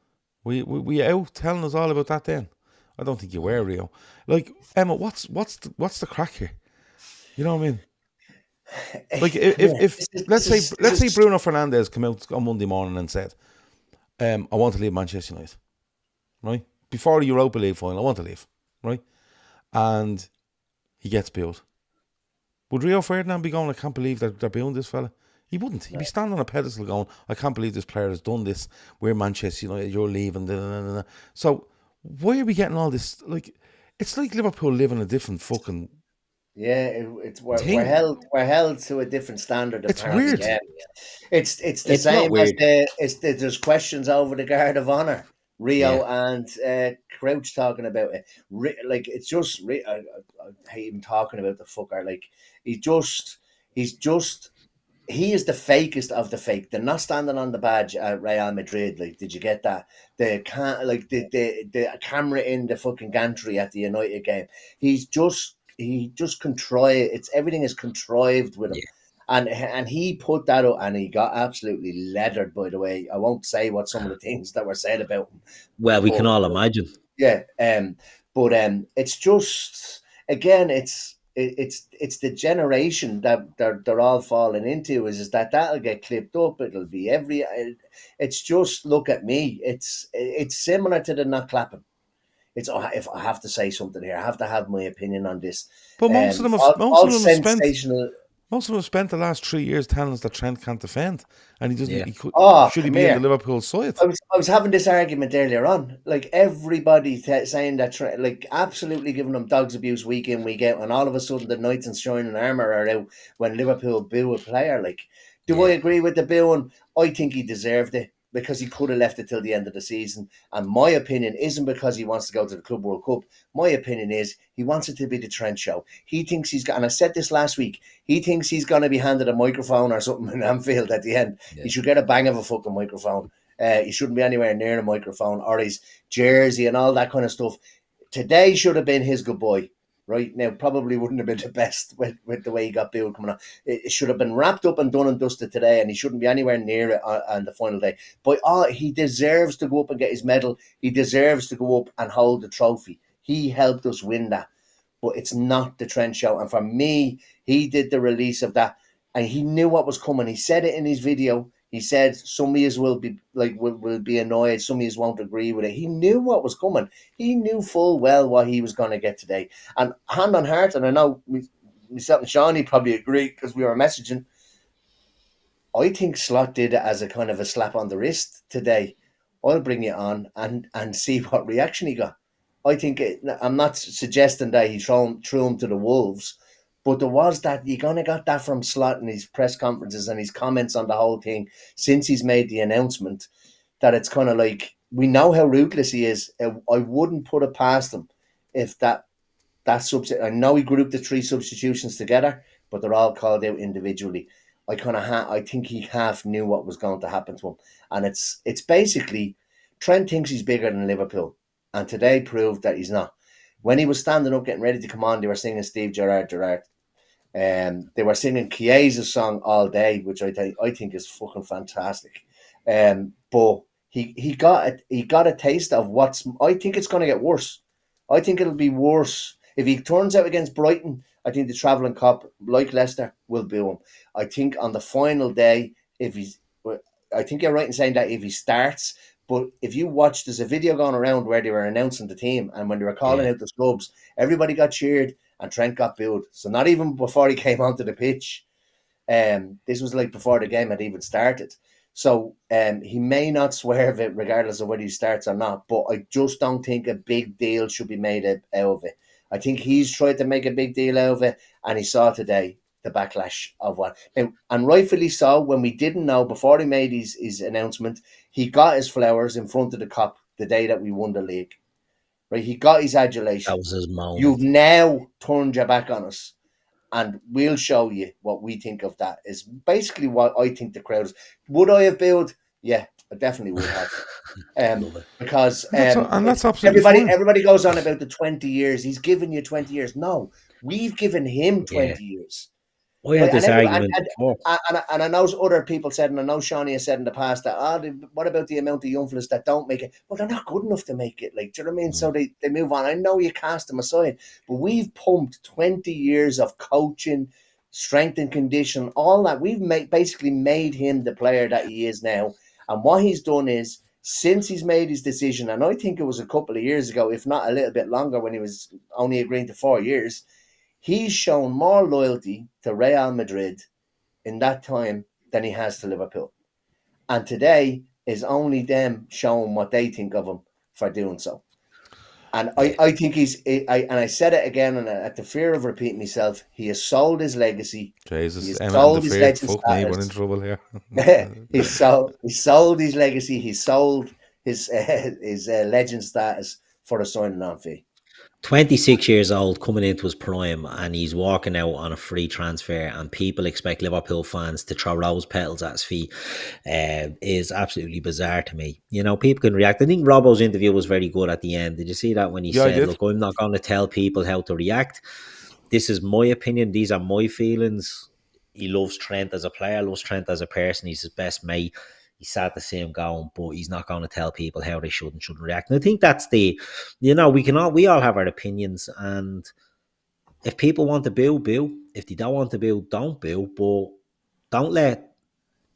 Were you out telling us all about that then? I don't think you were, Rio. Like, Emma, what's the crack here? You know what I mean? Like, if let's say Bruno Fernandes came out on Monday morning and said, I want to leave Manchester United, right? Before the Europa League final, I want to leave, right? And he gets billed. Would Rio Ferdinand be going, I can't believe that they're billing this fella? He wouldn't. He'd be standing on a pedestal going, I can't believe this player has done this. We're Manchester United, you're leaving. Da, da, da, da. So why are we getting all this? Like, it's like Liverpool living a different fucking...
Yeah, we're held to a different standard.
It's weird.
Yeah. It's the same as there's questions over the Guard of Honor. Rio and Crouch talking about it. Like, it's just I hate him talking about the fucker. Like, he is the fakest of the fake. They're not standing on the badge at Real Madrid. Like, did you get that? The camera in the fucking gantry at the United game. He just contrived. Everything is contrived with him. Yeah. And he put that up, and he got absolutely leathered, by the way. I won't say what some of the things that were said about him.
Well, we can all imagine.
Yeah. But it's just, again, it's the generation that they're all falling into is that that'll get clipped up. It'll be it's just, look at me. It's similar to the not clapping. It's, if I have to say something here, I have to have my opinion on this.
But most of them have spent the last 3 years telling us that Trent can't defend, and he doesn't. Yeah. Should he be in the Liverpool side?
I was having this argument earlier on. Like, everybody saying that Trent, like, absolutely giving them dogs abuse week in, week out, and all of a sudden the knights in shining armour are out when Liverpool boo a player. Like, I agree with the booing? I think he deserved it, because he could have left it till the end of the season. And my opinion isn't because he wants to go to the Club World Cup. My opinion is he wants it to be the Trent show. He thinks he's got, and I said this last week, he thinks he's going to be handed a microphone or something in Anfield at the end. Yeah. He should get a bang of a fucking microphone. He shouldn't be anywhere near a microphone or his jersey and all that kind of stuff. Today should have been his goodbye. Right now, probably wouldn't have been the best with the way he got billed coming on. It should have been wrapped up and done and dusted today, and he shouldn't be anywhere near it on the final day. But he deserves to go up and get his medal. He deserves to go up and hold the trophy. He helped us win that. But it's not the Trent show. And for me, he did the release of that, and he knew what was coming. He said it in his video. He said some of us will be annoyed, some of us won't agree with it. He knew what was coming. He knew full well what he was going to get today. And hand on heart, and I know myself and Shawnee probably agree because we were messaging, I think Slot did it as a kind of a slap on the wrist today. I'll bring you on and see what reaction he got. I think I'm not suggesting that he threw him to the wolves, but there was that, you kind of got that from Slot in his press conferences and his comments on the whole thing since he's made the announcement, that it's kind of like, we know how ruthless he is. I wouldn't put it past him if that I know he grouped the 3 substitutions together, but they're all called out individually. I think he half knew what was going to happen to him. And it's basically, Trent thinks he's bigger than Liverpool, and today proved that he's not. When he was standing up getting ready to come on, they were singing Steve Gerrard. They were singing Chiesa's song all day, which I think is fucking fantastic. But he got a taste of I think it's going to get worse. I think it'll be worse if he turns out against Brighton. I think the travelling cop, like Leicester, will boo him. I think on the final day, I think you're right in saying that if he starts. But if you watch, there's a video going around where they were announcing the team, and when they were calling out the subs, everybody got cheered and Trent got booed. So not even before he came onto the pitch. This was like before the game had even started. So he may not swerve it regardless of whether he starts or not, but I just don't think a big deal should be made out of it. I think he's tried to make a big deal out of it, and he saw today the backlash of what. And rightfully so, when we didn't know, before he made his announcement, he got his flowers in front of the cop the day that we won the league. Right? He got his
That
adulation.
was his
You've
moment.
now turned your back on us, and we'll show you what we think of that. Is basically what I think the crowd is. Would I have billed? Yeah, I definitely would have.
Love it.
Because
And that's absolutely
everybody
fine.
everybody goes on about the 20 years. He's given you 20 years. No, we've given him
Yeah.
20 years.
I had
Right? And,
this
every,
argument before.
and I know other people said, and I know Shawnee has said in the past that, what about the amount of young fellas that don't make it? Well, they're not good enough to make it. Like, do you know what I mean? So they move on. I know you cast them aside, but we've pumped 20 years of coaching, strength and condition, all that. We've basically made him the player that he is now. And what he's done is, since he's made his decision, and I think it was a couple of years ago, if not a little bit longer, when he was only agreeing to 4 years, he's shown more loyalty to Real Madrid in that time than he has to Liverpool. And today is only them showing what they think of him for doing so. And I think I said it again, and at the fear of repeating myself, he has sold his legacy. He
Jesus,
has
Emmet and the
sold his
Fear.
legend
Fuck me, we're in
status.
trouble here.
He sold his legacy. He sold his legend status for a signing on fee.
26 years old, coming into his prime, and he's walking out on a free transfer, and people expect Liverpool fans to throw rose petals at his feet. Is absolutely bizarre to me. You know, people can react. I think Robbo's interview was very good at the end. Did you see that when he
Yeah, I
said,
did.
"Look, I'm not going to tell people how to react. This is my opinion. These are my feelings." He loves Trent as a player, loves Trent as a person. He's his best mate. He's sad to see him going, but he's not going to tell people how they should and shouldn't react. And I think that's we all have our opinions, and if people want to boo, boo. If they don't want to boo, don't boo. But don't let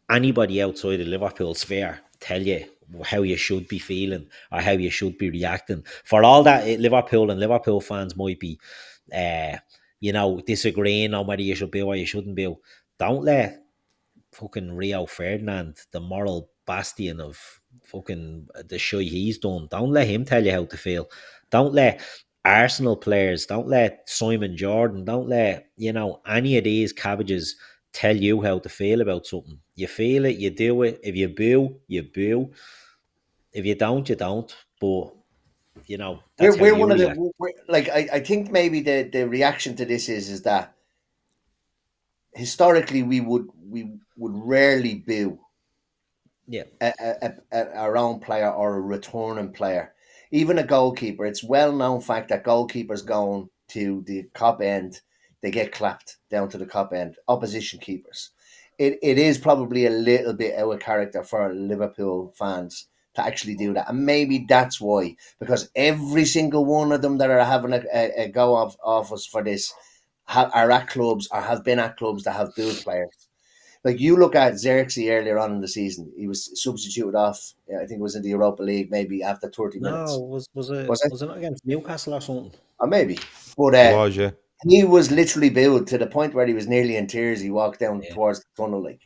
anybody outside the Liverpool sphere tell you how you should be feeling or how you should be reacting. For all that, Liverpool and Liverpool fans might be, disagreeing on whether you should boo or you shouldn't boo. Don't let fucking Rio Ferdinand, the moral bastion of fucking the show he's done. Don't let him tell you how to feel. Don't let Arsenal players, don't let Simon Jordan, don't let, any of these cabbages tell you how to feel about something. You feel it, you do it. If you boo, you boo. If you don't, you don't. But, that's how
We're
you
one of
react.
the like I think maybe the reaction to this is that historically we would rarely boo
Yeah.
our own player or a returning player, even a goalkeeper. It's well known fact that goalkeepers going to the Kop end, they get clapped down to the Kop end. Opposition keepers. It is probably a little bit out of character for Liverpool fans to actually do that, and maybe that's why, because every single one of them that are having a go off us for this are at clubs or have been at clubs that have booed players. Like you look at Xerxes earlier on in the season, he was substituted off. I think it was in the Europa League, maybe after 30
No,
minutes.
was it
Was it?
was it not against Newcastle or something?
Or maybe. But
It was, yeah.
he was literally booed to the point where he was nearly in tears. He walked down
Yeah.
towards the tunnel, like.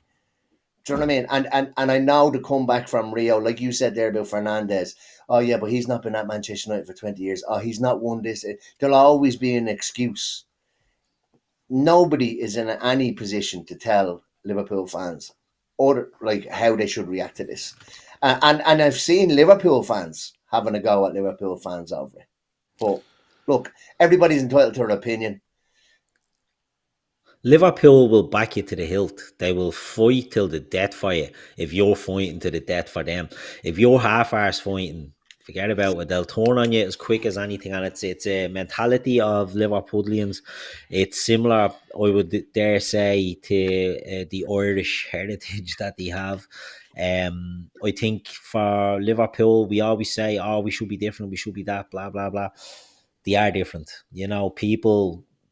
Do you know what I mean? And I know the comeback from Rio, like you said there about Fernandez. Oh yeah, but he's not been at Manchester United for 20 years. Oh, he's not won this. There'll always be an excuse. Nobody is in any position to tell Liverpool fans or like how they should react to this. And I've seen Liverpool fans having a go at Liverpool fans over it. But look, everybody's entitled to their opinion.
Liverpool will back you to the hilt. They will fight till the death for you if you're fighting to the death for them. If you're half-arse fighting, forget about it. They'll turn on you as quick as anything, and it's a mentality of Liverpoolians. It's similar, I would dare say, to the Irish heritage that they have. I think for Liverpool, we always say, "Oh, we should be different. We should be that." Blah blah blah. They are different.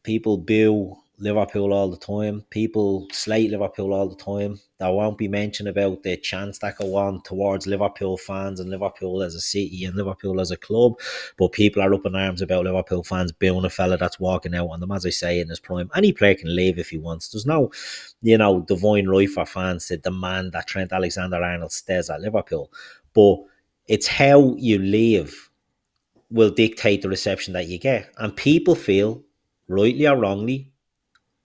People boo Liverpool all the time. People slate Liverpool all the time. There won't be mention about the chants that go on towards Liverpool fans and Liverpool as a city and Liverpool as a club. But people are up in arms about Liverpool fans booing a fella that's walking out on them, as I say, in his prime. Any player can leave if he wants. There's no, divine right for fans to demand that Trent Alexander-Arnold stays at Liverpool. But it's how you leave will dictate the reception that you get. And people feel, rightly or wrongly,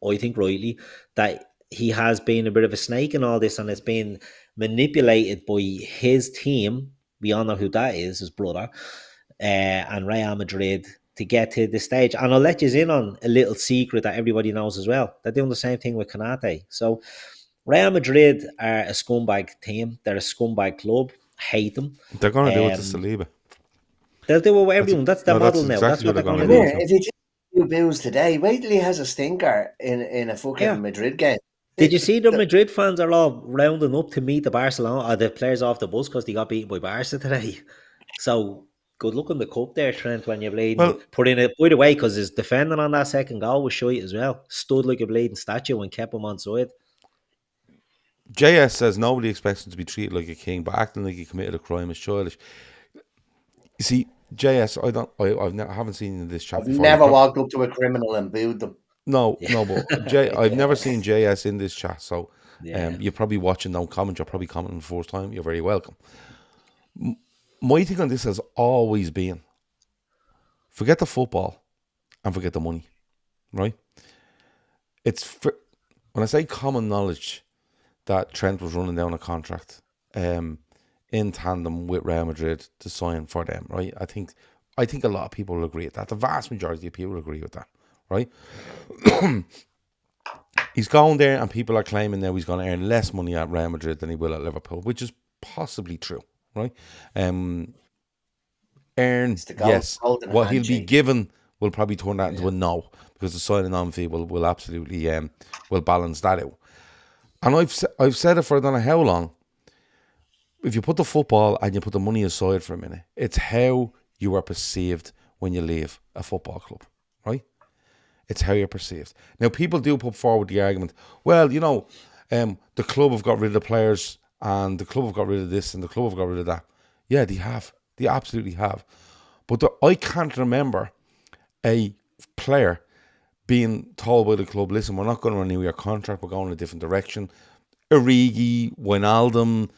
I think rightly, that he has been a bit of a snake in all this and it's been manipulated by his team We all know who that is, his brother, and Real Madrid to get to this stage. And I'll let you in on a little secret that everybody knows as well. They're doing the same thing with Canate. So Real Madrid are a scumbag team. They're a scumbag club. Hate them.
They're going to do it to Saliba.
They'll do it with everyone. That's their model now. That's
exactly
what
what
they're
they're
going
gonna
to
do.
do.
If he just do bills today, wait till he has a stinker in a fucking Madrid game.
Did you see the Madrid fans are all rounding up to meet the Barcelona or the players off the bus because they got beaten by Barca today? So good luck on the cup there, Trent, when you're bleeding.
Well,
Put in it, by the way, because his defending on that second goal was shite as well. Stood like a bleeding statue and kept him on side.
JS says nobody expects him to be treated like a king, but acting like he committed a crime is childish. You see, JS, I haven't seen in this chat
I've
before.
never walked up to a criminal and booed them.
No, but I've never seen JS in this chat, so you're probably watching, don't comment, you're probably commenting the first time, you're very welcome. My thing on this has always been, forget the football and forget the money, right? When I say common knowledge that Trent was running down a contract in tandem with Real Madrid to sign for them, right? I think a lot of people will agree with that. The vast majority of people will agree with that, right? He's going there and people are claiming now he's going to earn less money at Real Madrid than he will at Liverpool, which is possibly true, right? Yes. What he'll be given will probably turn that into a no, because the signing on fee will absolutely will balance that out. And I've said it for I don't know how long. If you put the football and you put the money aside for a minute, it's how you are perceived when you leave a football club, right? It's how you're perceived. Now, people do put forward the argument, well, the club have got rid of the players and the club have got rid of this and the club have got rid of that. Yeah, they have. They absolutely have. But I can't remember a player being told by the club, listen, we're not going to renew your contract, we're going in a different direction. Origi, Wijnaldum,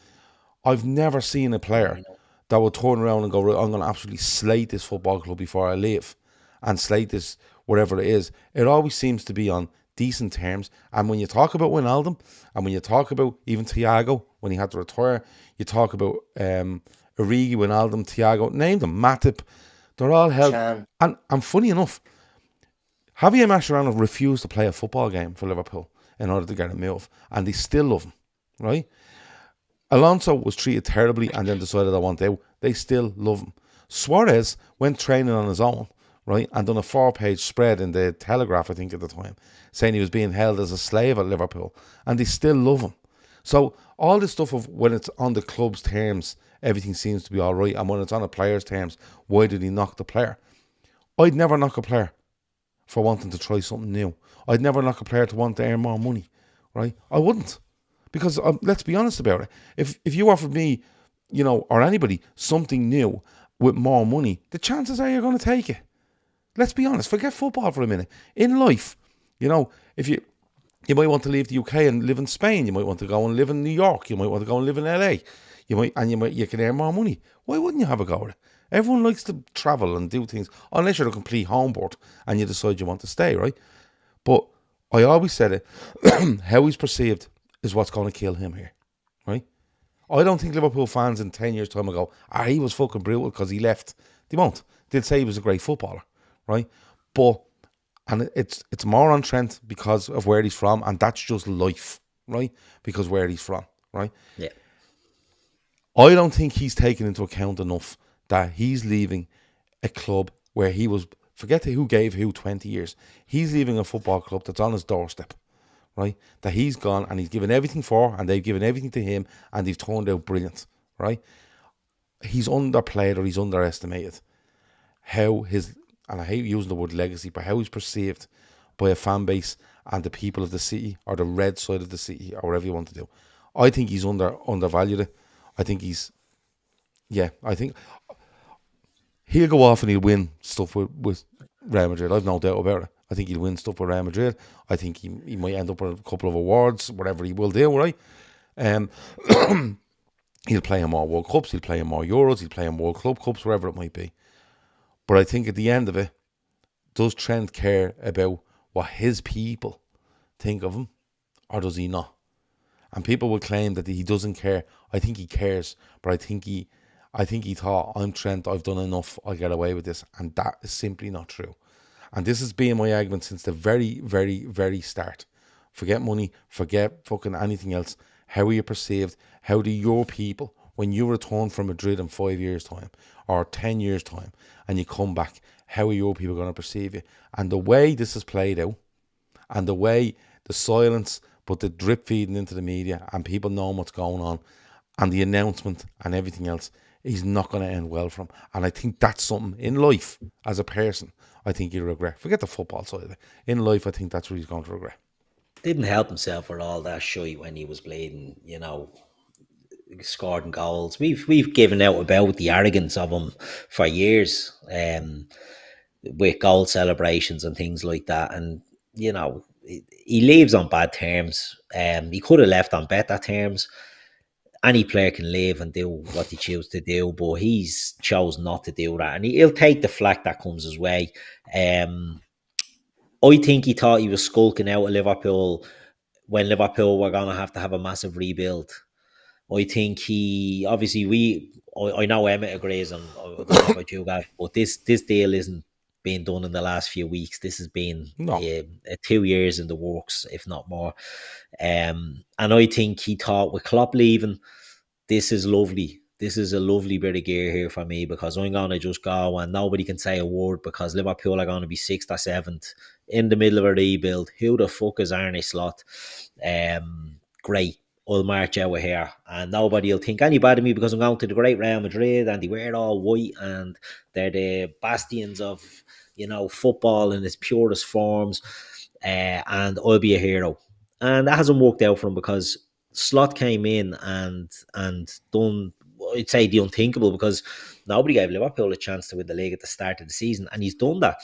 I've never seen a player that would turn around and go, right, I'm going to absolutely slate this football club before I leave and slate this, whatever it is. It always seems to be on decent terms. And when you talk about Wijnaldum, and when you talk about even Thiago, when he had to retire, you talk about Origi, Wijnaldum, Thiago, name them, Matip, they're all held. And funny enough, Javier Mascherano refused to play a football game for Liverpool in order to get a move, and they still love him, right? Alonso was treated terribly and then decided I want out. They still love him. Suarez went training on his own, right, and done a 4-page spread in the Telegraph, I think, at the time, saying he was being held as a slave at Liverpool, and they still love him. So all this stuff of when it's on the club's terms, everything seems to be all right, and when it's on a player's terms, why did he knock the player? I'd never knock a player for wanting to try something new. I'd never knock a player to want to earn more money, right? I wouldn't. Because let's be honest about it. If you offered me, or anybody, something new with more money, the chances are you're going to take it. Let's be honest. Forget football for a minute. In life, if you might want to leave the UK and live in Spain, you might want to go and live in New York, you might want to go and live in LA, you can earn more money. Why wouldn't you have a go at it? Everyone likes to travel and do things, unless you're a complete homeboard and you decide you want to stay, right? But I always said it, how he's perceived is what's going to kill him here, right? I don't think Liverpool fans in 10 years' time will go, he was fucking brutal because he left. They won't. They'll say he was a great footballer, right? And it's more on Trent because of where he's from, and that's just life, right? Because where he's from, right?
Yeah.
I don't think he's taken into account enough that he's leaving a club where he was, forget who gave who 20 years. He's leaving a football club that's on his doorstep, right? That he's gone and he's given everything for, and they've given everything to him, and they've turned out brilliant, right? He's underplayed or he's underestimated how his, and I hate using the word legacy, but how he's perceived by a fan base and the people of the city, or the red side of the city, or whatever you want to do. I think he's undervalued it. I think I think he'll go off and he'll win stuff with Real Madrid. I've no doubt about it. I think he'll win stuff with Real Madrid. I think he might end up with a couple of awards, whatever he will do, right? He'll play in more World Cups, he'll play in more Euros, he'll play in World Club Cups, wherever it might be. But I think at the end of it, does Trent care about what his people think of him, or does he not? And people will claim that he doesn't care. I think he cares, but I I think he thought, I'm Trent, I've done enough, I'll get away with this. And that is simply not true. And this has been my argument since the very, very, very start. Forget money, forget fucking anything else. How are you perceived? How do your people, when you return from Madrid in 5 years' time or 10 years' time and you come back, how are your people going to perceive you? And the way this is played out, and the way the silence, but the drip feeding into the media and people knowing what's going on and the announcement and everything else, is not going to end well for him. And I think that's something in life, as a person, I think he'll regret. Forget the football side of it. In life, I think that's what he's going to regret.
Didn't help himself with all that shite when he was playing, you know, scoring goals. We've given out about the arrogance of him for years, with goal celebrations and things like that. And, you know, he leaves on bad terms. He could have left on better terms. Any player can leave and do what he chooses to do, but he's chose not to do that. And he'll take the flack that comes his way. I think he thought he was skulking out of Liverpool when Liverpool were going to have a massive rebuild. I think I know Emmet agrees, and I don't know about you guys, but this deal isn't being done in the last few weeks. This has been
No.
2 years in the works, if not more. And I think he thought with Klopp leaving, this is lovely. This is a lovely bit of gear here for me, because I'm going to just go and nobody can say a word, because Liverpool are going to be 6th or 7th in the middle of a rebuild. Who the fuck is Arne Slot? Great. I'll march out of here and nobody will think any bad of me, because I'm going to the great Real Madrid and they wear it all white and they're the bastions of, you know, football in its purest forms, and I'll be a hero. And that hasn't worked out for him, because Slot came in and done, I'd say, the unthinkable, because nobody gave Liverpool a chance to win the league at the start of the season, and he's done that.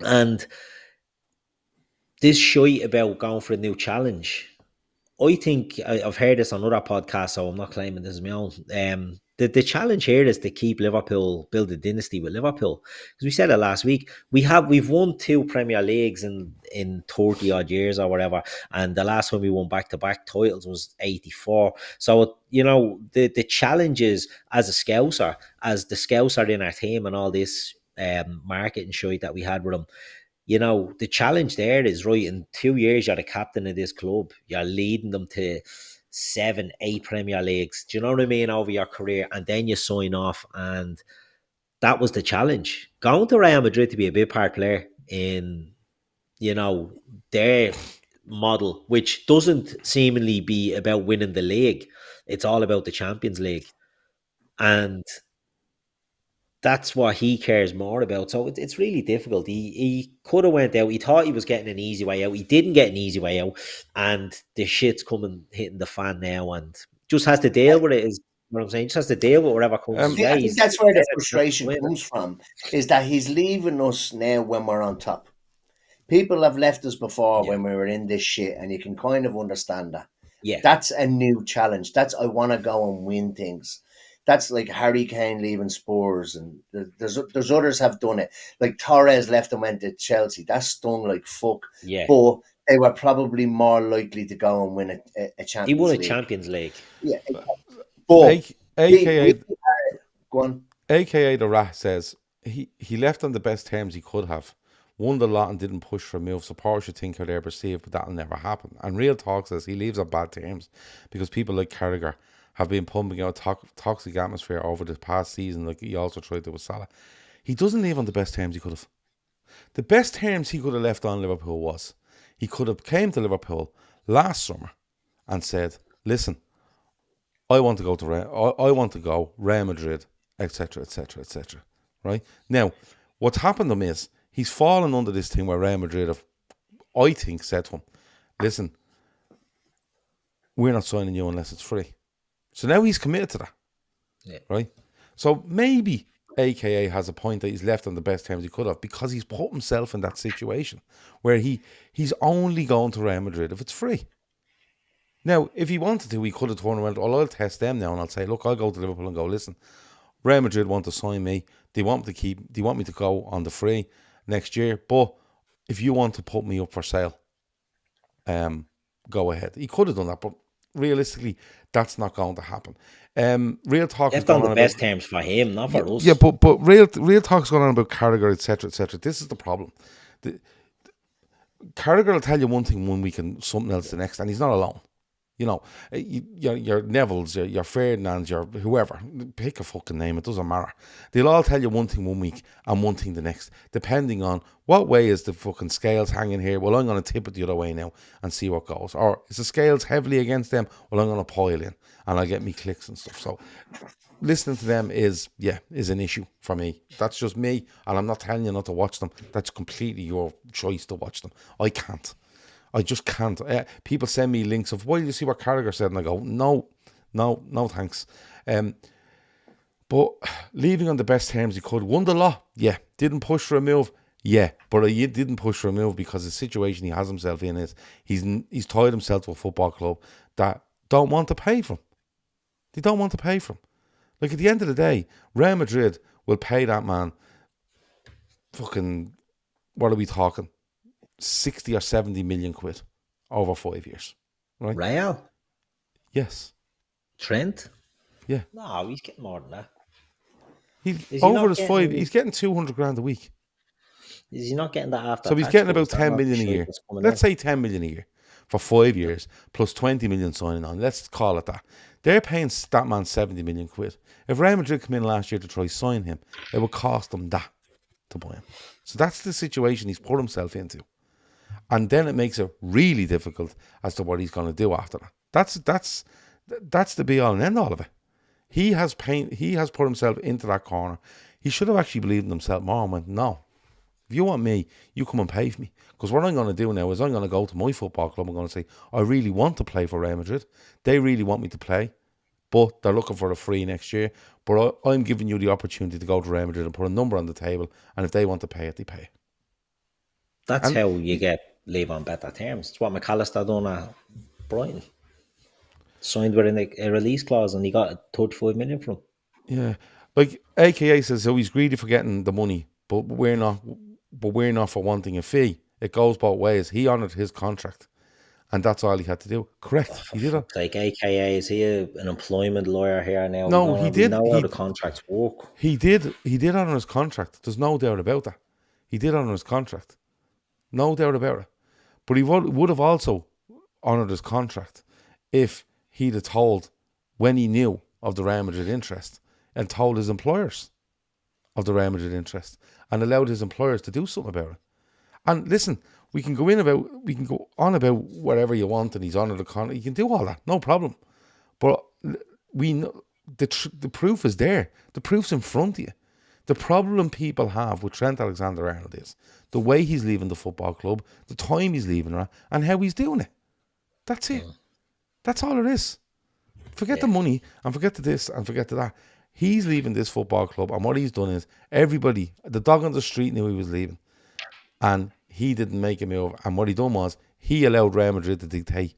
And this shite about going for a new challenge, I think I've heard this on other podcasts, so I'm not claiming this is my own. The challenge here is to keep Liverpool, build a dynasty with Liverpool, because we said it last week. We've won 2 Premier Leagues in 30 odd years or whatever, and the last one we won back to back titles was 84. So, you know, the challenge is, as the scouts are in our team and all this marketing shit that we had with them. You know, the challenge there is, right, in 2 years, you're the captain of this club. You're leading them to 7, 8 Premier Leagues. Do you know what I mean? Over your career. And then you sign off. And that was the challenge. Going to Real Madrid to be a big part player in, you know, their model, which doesn't seemingly be about winning the league. It's all about the Champions League. And that's what he cares more about. So it's really difficult. He could have went out. He thought he was getting an easy way out. He didn't get an easy way out, and the shit's hitting the fan now, and just has to deal with it. Is what I'm saying. Just has to deal with whatever comes his way.
I think that's where the frustration comes from. Is that he's leaving us now when we're on top. People have left us before when we were in this shit, and you can kind of understand that.
Yeah,
that's a new challenge. That's, I want to go and win things. That's like Harry Kane leaving Spurs, and there's others have done it. Like Torres left and went to Chelsea. That stung like fuck.
Yeah,
but they were probably more likely to go and win a Champions League.
He won a Champions League.
Yeah, but
AKA
go on.
AKA the Rat says he left on the best terms he could have. Won the lot and didn't push for a move. Supporters should think how they're perceived, but that'll never happen. And Real Talk says he leaves on bad terms because people like Carragher have been pumping out toxic atmosphere over the past season, like he also tried to with Salah. He doesn't leave on the best terms he could have. The best terms he could have left on Liverpool was he could have came to Liverpool last summer and said, "Listen, I want to go Real Madrid, etc., etc., etc." Right now, what's happened to him is he's fallen under this thing where Real Madrid have, I think, said to him, "Listen, we're not signing you unless it's free." So now he's committed to that.
Yeah.
Right? So maybe AKA has a point that he's left on the best terms he could have because he's put himself in that situation where he's only going to Real Madrid if it's free. Now, if he wanted to, he could have turned around, well, I'll test them now and I'll say, look, I'll go to Liverpool and go, listen, Real Madrid want to sign me. They want me to go on the free next year. But if you want to put me up for sale, go ahead. He could have done that, but realistically, that's not going to happen. Real talk is
They've
going
done
on
the
about
best terms for him, not for us.
yeah, but real talk is going on about Carragher, etc., etc. This is the problem. The, Carragher will tell you one thing one week and something else the next, and he's not alone. You know, your Nevilles, your Ferdinands, your whoever, pick a fucking name, it doesn't matter. They'll all tell you one thing one week and one thing the next, depending on what way is the fucking scales hanging here. Well, I'm going to tip it the other way now and see what goes. Or is the scales heavily against them? Well, I'm going to pile in and I'll get me clicks and stuff. So listening to them is an issue for me. That's just me, and I'm not telling you not to watch them. That's completely your choice to watch them. I can't. I just can't. People send me links of, well, you see what Carragher said, and I go, no, thanks. But leaving on the best terms he could, won the lot, yeah. Didn't push for a move, yeah. But he didn't push for a move because the situation he has himself in is he's tied himself to a football club that don't want to pay for him. They don't want to pay for him. Like, at the end of the day, Real Madrid will pay that man fucking, what are we talking? 60 or 70 million quid over 5 years. Right?
Real?
Yes.
Trent?
Yeah.
No, he's getting more than that.
Over his 5, he's getting 200 grand a week.
Is he not getting that after?
So he's getting about 10 million a year. Let's say 10 million a year for 5 years plus 20 million signing on. Let's call it that. They're paying that man 70 million quid. If Real Madrid come in last year to try sign him, it would cost them that to buy him. So that's the situation he's put himself into. And then it makes it really difficult as to what he's going to do after that. That's the be all and end all of it. He has put himself into that corner. He should have actually believed in himself more and went, no, if you want me, you come and pay for me. Because what I'm going to do now is I'm going to go to my football club. I'm going to say, I really want to play for Real Madrid. They really want me to play, but they're looking for a free next year. But I'm giving you the opportunity to go to Real Madrid and put a number on the table. And if they want to pay it, they pay it.
That's how you leave on better terms. It's what McAllister done at Brighton. Signed with a release clause and he got 35 million from him.
Yeah. Like AKA says, so he's greedy for getting the money, but we're not for wanting a fee. It goes both ways. He honoured his contract, and that's all he had to do. Correct. He did it.
Like AKA, is he an employment lawyer here now?
No, he did.
We know how the contracts work.
He did honour his contract. There's no doubt about that. He did honour his contract. No doubt about it. But he would have also honoured his contract if he'd have told when he knew of the Real Madrid interest and told his employers of the Real Madrid interest and allowed his employers to do something about it. And listen, we can go on about whatever you want and he's honoured the contract. You can do all that, no problem. But we know the proof is there. The proof's in front of you. The problem people have with Trent Alexander-Arnold is the way he's leaving the football club, the time he's leaving it, and how he's doing it. That's it. That's all it is. Forget the money and forget the this and forget the that. He's leaving this football club, and what he's done is everybody, the dog on the street knew he was leaving, and he didn't make a move. And what he done was he allowed Real Madrid to dictate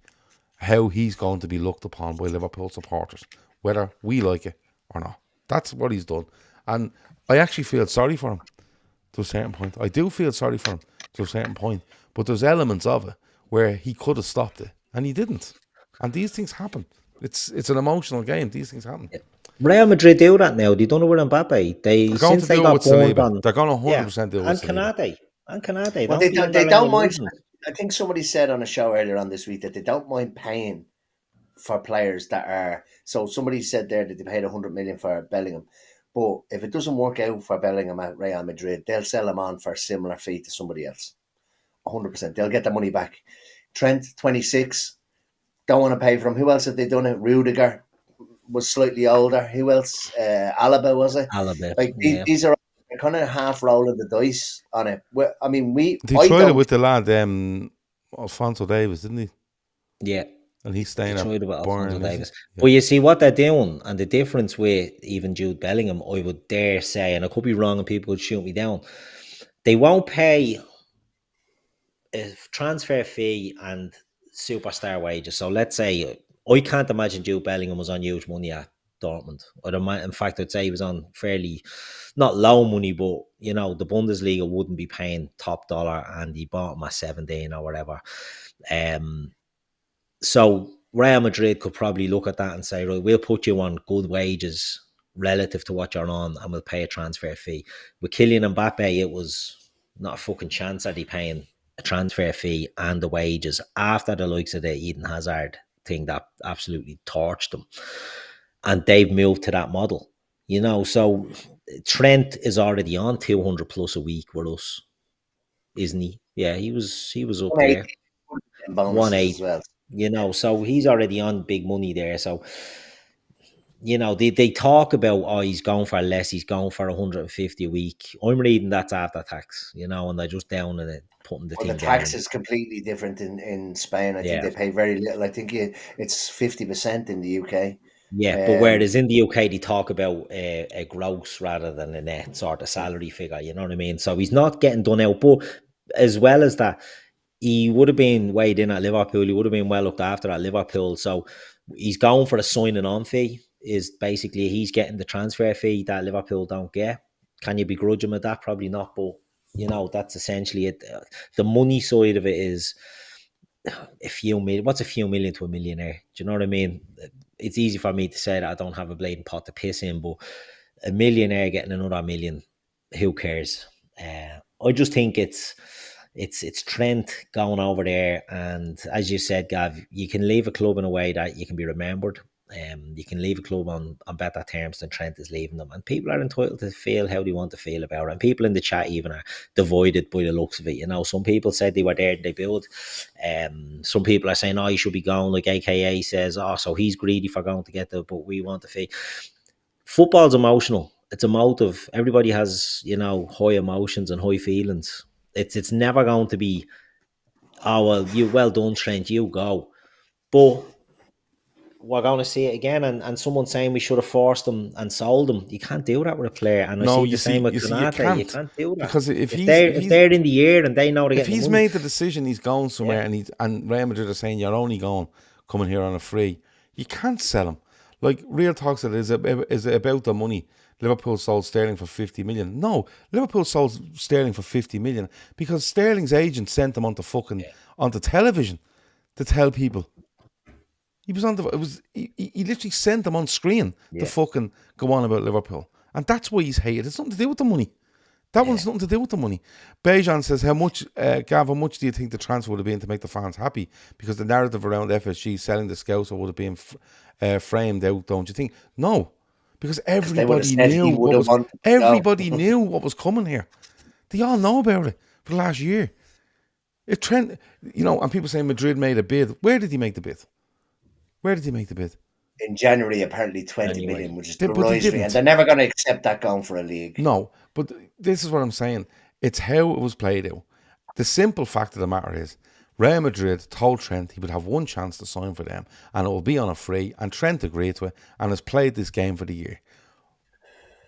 how he's going to be looked upon by Liverpool supporters, whether we like it or not. That's what he's done. And I actually feel sorry for him to a certain point. I do feel sorry for him to a certain point. But there's elements of it where he could have stopped it, and he didn't. And these things happen. It's an emotional game. These things happen.
Real Madrid do that now. They don't know with Mbappe.
They're going to do it with Saliba. They're going to 100% do it with
Saliba. And Canate.
Well, they don't mind. I think somebody said on a show earlier on this week that they don't mind paying for players that are. So somebody said there that they paid 100 million for Bellingham. But if it doesn't work out for Bellingham at Real Madrid, they'll sell him on for a similar fee to somebody else. 100%. They'll get the money back. Trent, 26, don't want to pay for him. Who else have they done it? Rudiger was slightly older. Who else? Alaba, was it?
Alaba.
Like these are kind of half rolling the dice on it. I mean,
they tried it with the lad, Alfonso Davies, didn't he?
Yeah.
And he's staying at Bayern.
Yeah. Well, you see what they're doing, and the difference with even Jude Bellingham, I would dare say, and I could be wrong and people would shoot me down, they won't pay a transfer fee and superstar wages. So let's say, I can't imagine Jude Bellingham was on huge money at Dortmund. In fact, I'd say he was on fairly, not low money, but, you know, the Bundesliga wouldn't be paying top dollar, and he bought him at 17 or whatever. So Real Madrid could probably look at that and say, right, we'll put you on good wages relative to what you're on, and we'll pay a transfer fee. With Kylian Mbappe, it was not a fucking chance that he paying a transfer fee and the wages after the likes of the Eden Hazard thing that absolutely torched them. And they've moved to that model, you know. So Trent is already on 200 plus a week with us, isn't he? Yeah, he was up
180
there,
and bonuses as
180.
well.
You know, so he's already on big money there. So, you know, they talk about, oh, he's going for less, he's going for 150 a week. I'm reading that's after tax, you know, and they're just down and putting the
Well, the
thing
tax
down.
is completely different in Spain. I think
Yeah.
they pay very little. I think it's 50% in the UK.
Yeah, but whereas in the UK they talk about a gross rather than a net sort of salary figure, you know what I mean? So he's not getting done out, but as well as that, he would have been weighed in at Liverpool. He would have been well looked after at Liverpool. So he's going for a signing on fee. Is basically he's getting the transfer fee that Liverpool don't get. Can you begrudge him at that? Probably not, but you know that's essentially it. The money side of it is a few million. What's a few million to a millionaire? Do you know what I mean? It's easy for me to say that I don't have a bleeding pot to piss in, but a millionaire getting another million, who cares? I just think it's Trent going over there, and as you said, Gav, you can leave a club in a way that you can be remembered. You can leave a club on better terms than Trent is leaving them, and people are entitled to feel how they want to feel about it. And people in the chat even are divided by the looks of it. You know, some people said they were there and they build. Some people are saying, "Oh, you should be going." Like AKA says, "Oh, so he's greedy for going to get the, but we want the fee." Football's emotional. It's emotive. Everybody has, you know, high emotions and high feelings. It's never going to be, oh well, you well done, Trent, you go. But we're going to see it again, and someone saying we should have forced them and sold them. You can't do that with a player. And I
No,
see the same with
you
Konate. You
can't,
can't do that.
because
If they're in the air and they know they're
if
getting the
he's
money,
made the decision, he's going somewhere,
yeah,
and Real Madrid are saying you're only coming here on a free. You can't sell him. Like real talk said, is it about the money? Liverpool sold Sterling for 50 million. No, Liverpool sold Sterling for 50 million because Sterling's agent sent him
yeah,
onto television to tell people. He was on the. It was he literally sent them on screen to
yeah,
fucking go on about Liverpool, and that's why he's hated. It's nothing to do with the money. That
yeah.
one's nothing to do with the money. Bejan says, Gav, how much do you think the transfer would have been to make the fans happy? Because the narrative around FSG selling the Scouts would have been framed out, don't you think? No, because
They would have
everybody
said
knew
he would have wanted to go.
everybody knew what was coming here. They all know about it for the last year. If Trent, you know, and people say Madrid made a bid. Where did he make the bid? Where did he make the bid?
In January, apparently 20
Anyway,
million, which is
But they
derisory, and
didn't.
they're never going to accept that going for a league.
No, but this is what I'm saying. It's how it was played out. The simple fact of the matter is, Real Madrid told Trent he would have one chance to sign for them, and it will be on a free, and Trent agreed to it, and has played this game for the year.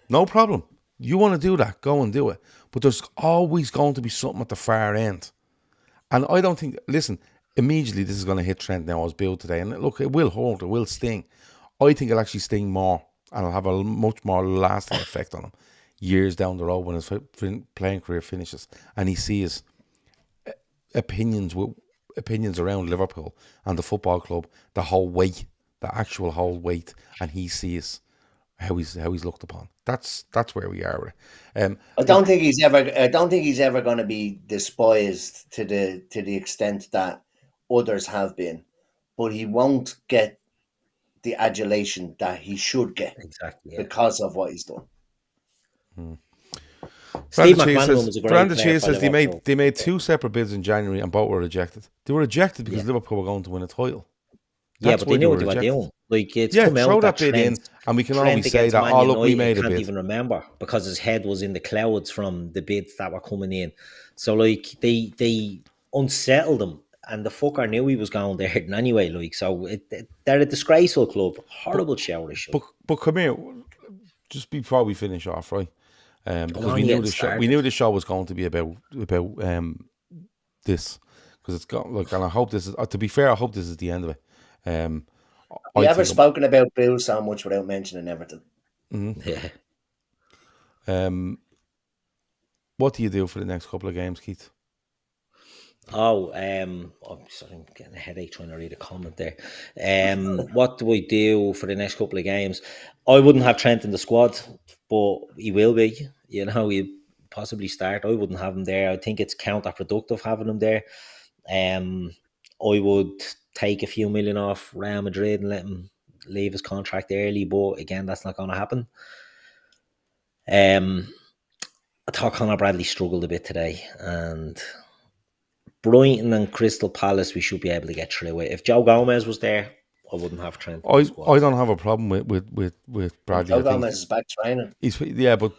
No problem. You want to do that, go and do it. But there's always going to be something at the far end. And I don't think, listen, immediately this is going to hit Trent now as billed today. And look, it will hurt, it will sting. I think it'll actually sting more, and it'll have a much more lasting effect on him years down the road when his playing career finishes, and he sees opinions around Liverpool and the football club, the whole weight, the actual whole weight, and he sees how he's looked upon. That's where we are.
I don't think he's ever. I don't think he's ever going to be despised to the extent that others have been, but he won't get the adulation that he should get
exactly. Yeah.
because of what he's done.
Steve McManaman was a great player for Liverpool.
They made two separate bids in January and both were rejected. They were rejected because Liverpool were going to win a title.
Yeah, but they knew what they were doing. Like it's come out
throw
that
bid
Trent,
in, and we can
Trent
always say
against
that.
Man
Oh,
United,
look, we made a
can't
bid.
even remember because his head was in the clouds from the bids that were coming in. So like they unsettled him, and the fucker knew he was going there anyway. Like so, they're a disgraceful club, horrible shower shit.
But come here, just before we finish off, right? Because
on,
we knew the show was going to be about this, because it's got like, and I hope this is. To be fair, I hope this is the end of it.
You ever spoken about Bill so much without mentioning Everton?
Yeah.
What do you do for the next couple of games, Keith?
I'm sorry, I'm getting a headache trying to read a comment there. What do we do for the next couple of games? I wouldn't have Trent in the squad, but he will be. You know, he'll possibly start. I wouldn't have him there. I think it's counterproductive having him there. I would take a few million off Real Madrid and let him leave his contract early, but again, that's not going to happen. I thought Conor Bradley struggled a bit today, and Brighton and Crystal Palace, we should be able to get through it. If Joe Gomez was there, I wouldn't have Trent in the
I
squad.
don't have a problem with Bradley.
Joe
I think
Gomez is back training.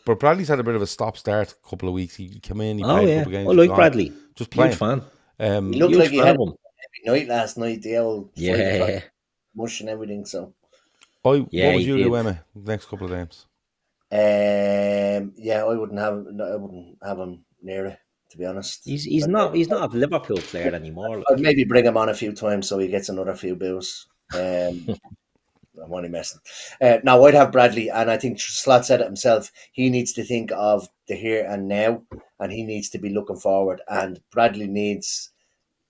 but Bradley's had a bit of a stop start a couple of weeks. He came in, he
Oh
played a
yeah,
couple of games.
I
he's
like
gone.
Bradley.
Just playing.
Huge fan.
He looked
Huge
like he
fan
had
of him.
every night last night, the old 5 o'clock
Yeah,
mush and everything. So,
What
yeah,
would
he
you do,
did.
Emmet, next couple of games?
yeah, I wouldn't have him near it, to be honest.
He's not a Liverpool player anymore.
I'd
Like,
maybe bring him on a few times so he gets another few bills. I'm only messing. No, I'd have Bradley, and I think Slot said it himself. He needs to think of the here and now, and he needs to be looking forward. And Bradley needs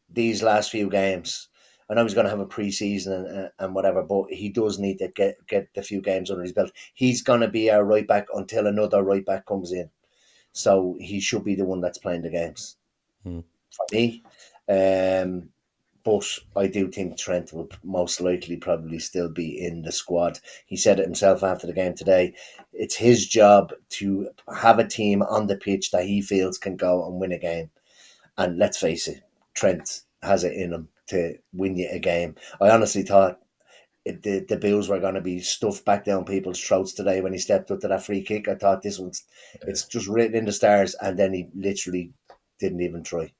these last few games. I know he's going to have a pre-season and whatever, but he does need to get the few games under his belt. He's going to be our right back until another right back comes in, so he should be the one that's playing the games for me. But I do think Trent will most likely probably still be in the squad. He said it himself after the game today. It's his job to have a team on the pitch that he feels can go and win a game. And let's face it, Trent has it in him to win you a game. I honestly thought the Bills were going to be stuffed back down people's throats today when he stepped up to that free kick. I thought it's just written in the stars, and then he literally didn't even try.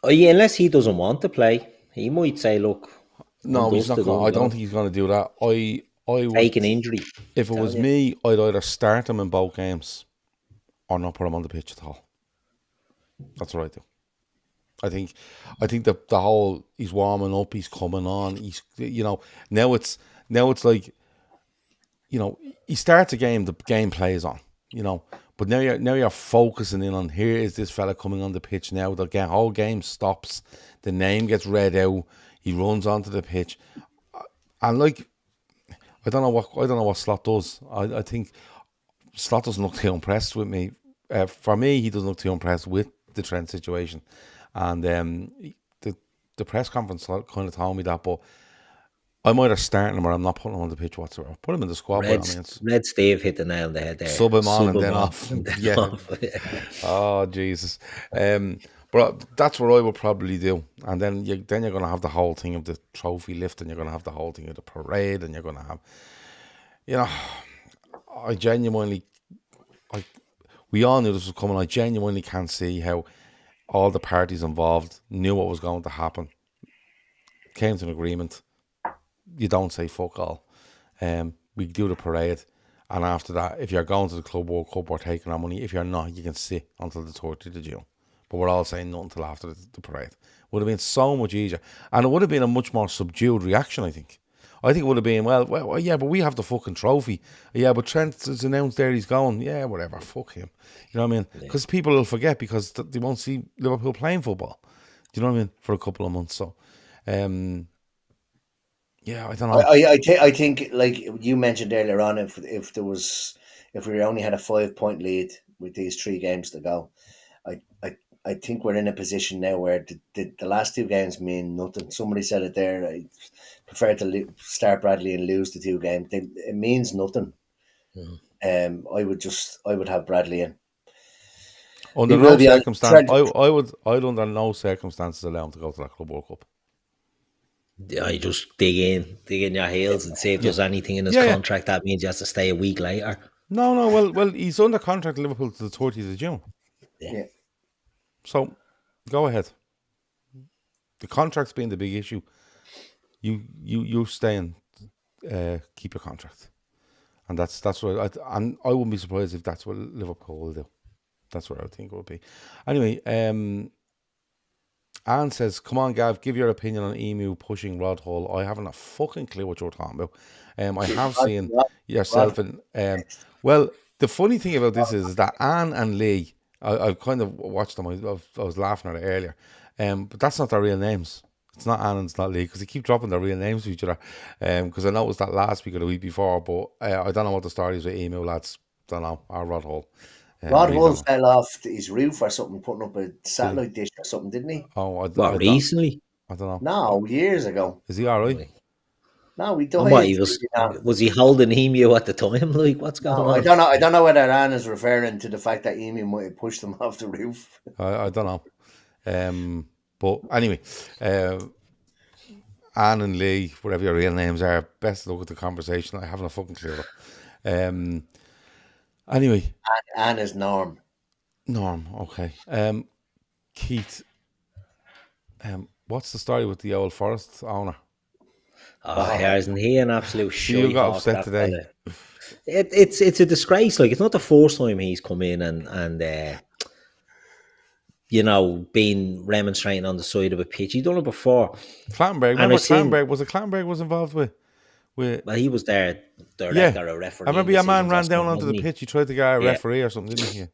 yeah, unless he doesn't want to play, he might say, "Look,
No, he's not. I don't think he's going to do that. I would
take an injury."
If it was me, I'd either start him in both games or not put him on the pitch at all. That's what I do. I think the whole he's warming up, he's coming on, he's now it's like he starts a game, the game plays on, but now you're focusing in on here is this fella coming on the pitch now. The whole game stops, the name gets read out, he runs onto the pitch, and like I don't know what Slot does. I think Slot doesn't look too impressed with me. For me, he doesn't look too impressed with the Trent situation. And the press conference kind of told me that, but I'm either starting him or I'm not putting him on the pitch whatsoever. Put him in the squad.
Red Steve hit the nail on the head there.
Sub him on and then off. Yeah. Oh Jesus. But that's what I would probably do. And then you're going to have the whole thing of the trophy lifting. You're going to have the whole thing of the parade, and you're going to have, I genuinely, we all knew this was coming. I genuinely can't see how all the parties involved knew what was going to happen, came to an agreement. You don't say fuck all. We do the parade, and after that, if you're going to the Club World Cup, we're taking our money. If you're not, you can sit until the 30th of June. But we're all saying nothing until after the parade. Would have been so much easier, and it would have been a much more subdued reaction, I think. I think it would have been, well, yeah, but we have the fucking trophy. Yeah, but Trent has announced there he's going. Yeah, whatever, fuck him. You know what I mean? Because people will forget because they won't see Liverpool playing football. Do you know what I mean? For a couple of months. So, yeah, I don't know.
I think, like you mentioned earlier on, if we only had a 5-point lead with these 3 games to go, I think we're in a position now where the last 2 games mean nothing. Somebody said it there. I prefer to start Bradley and lose the 2 games. It means nothing. I would have Bradley in.
Under no circumstance, I'd under no circumstances allow him to go to that Club World Cup.
Yeah, you just dig in your heels and see if there's anything in his contract that means he has to stay a week later.
No. Well, he's under contract at Liverpool to the 30th of June.
Yeah.
So, go ahead. The contract's been the big issue. You stay and keep your contract, and that's what I wouldn't be surprised if that's what Liverpool will do. That's what I think it would be. Anyway, Anne says, "Come on, Gav, give your opinion on Emu pushing Rod Hull." I haven't a fucking clue what you're talking about. I have seen yourself and well, the funny thing about this is that Anne and Lee I've kind of watched them. I was laughing at it earlier. But that's not their real names. It's not Anne and it's not Lee, because they keep dropping their real names to each other. Because I noticed that last week or the week before, but I don't know what the story is with email lads. Don't know. Or Rod Hull.
Rod
Really
Hull
don't know.
fell off his roof or something, putting up a satellite dish or something, didn't he?
Oh,
What, recently?
I don't know.
No, years ago.
Is he all right?
Like,
No, he
and what,
died.
was he holding Emu at the time? Like, what's going
No,
on?
I don't know whether Anne is referring to the fact that Emu might have pushed him off the roof.
I don't know. But anyway, Anne and Lee, whatever your real names are, best look at the conversation. I haven't a fucking clue. Anyway,
Anne is Norm.
Norm, okay. Keith, what's the story with the old forest owner?
Oh, isn't he an absolute shit?
You got upset today.
It's a disgrace. Like, it's not the first time he's come in and you know, been remonstrating on the side of a pitch. He's done it before.
Clattenburg, remember Clattenburg? Was it Clattenburg was involved with?
Well, he was there
Yeah,
or a referee.
I remember your man ran down onto the pitch. He tried to get a referee or something, didn't he?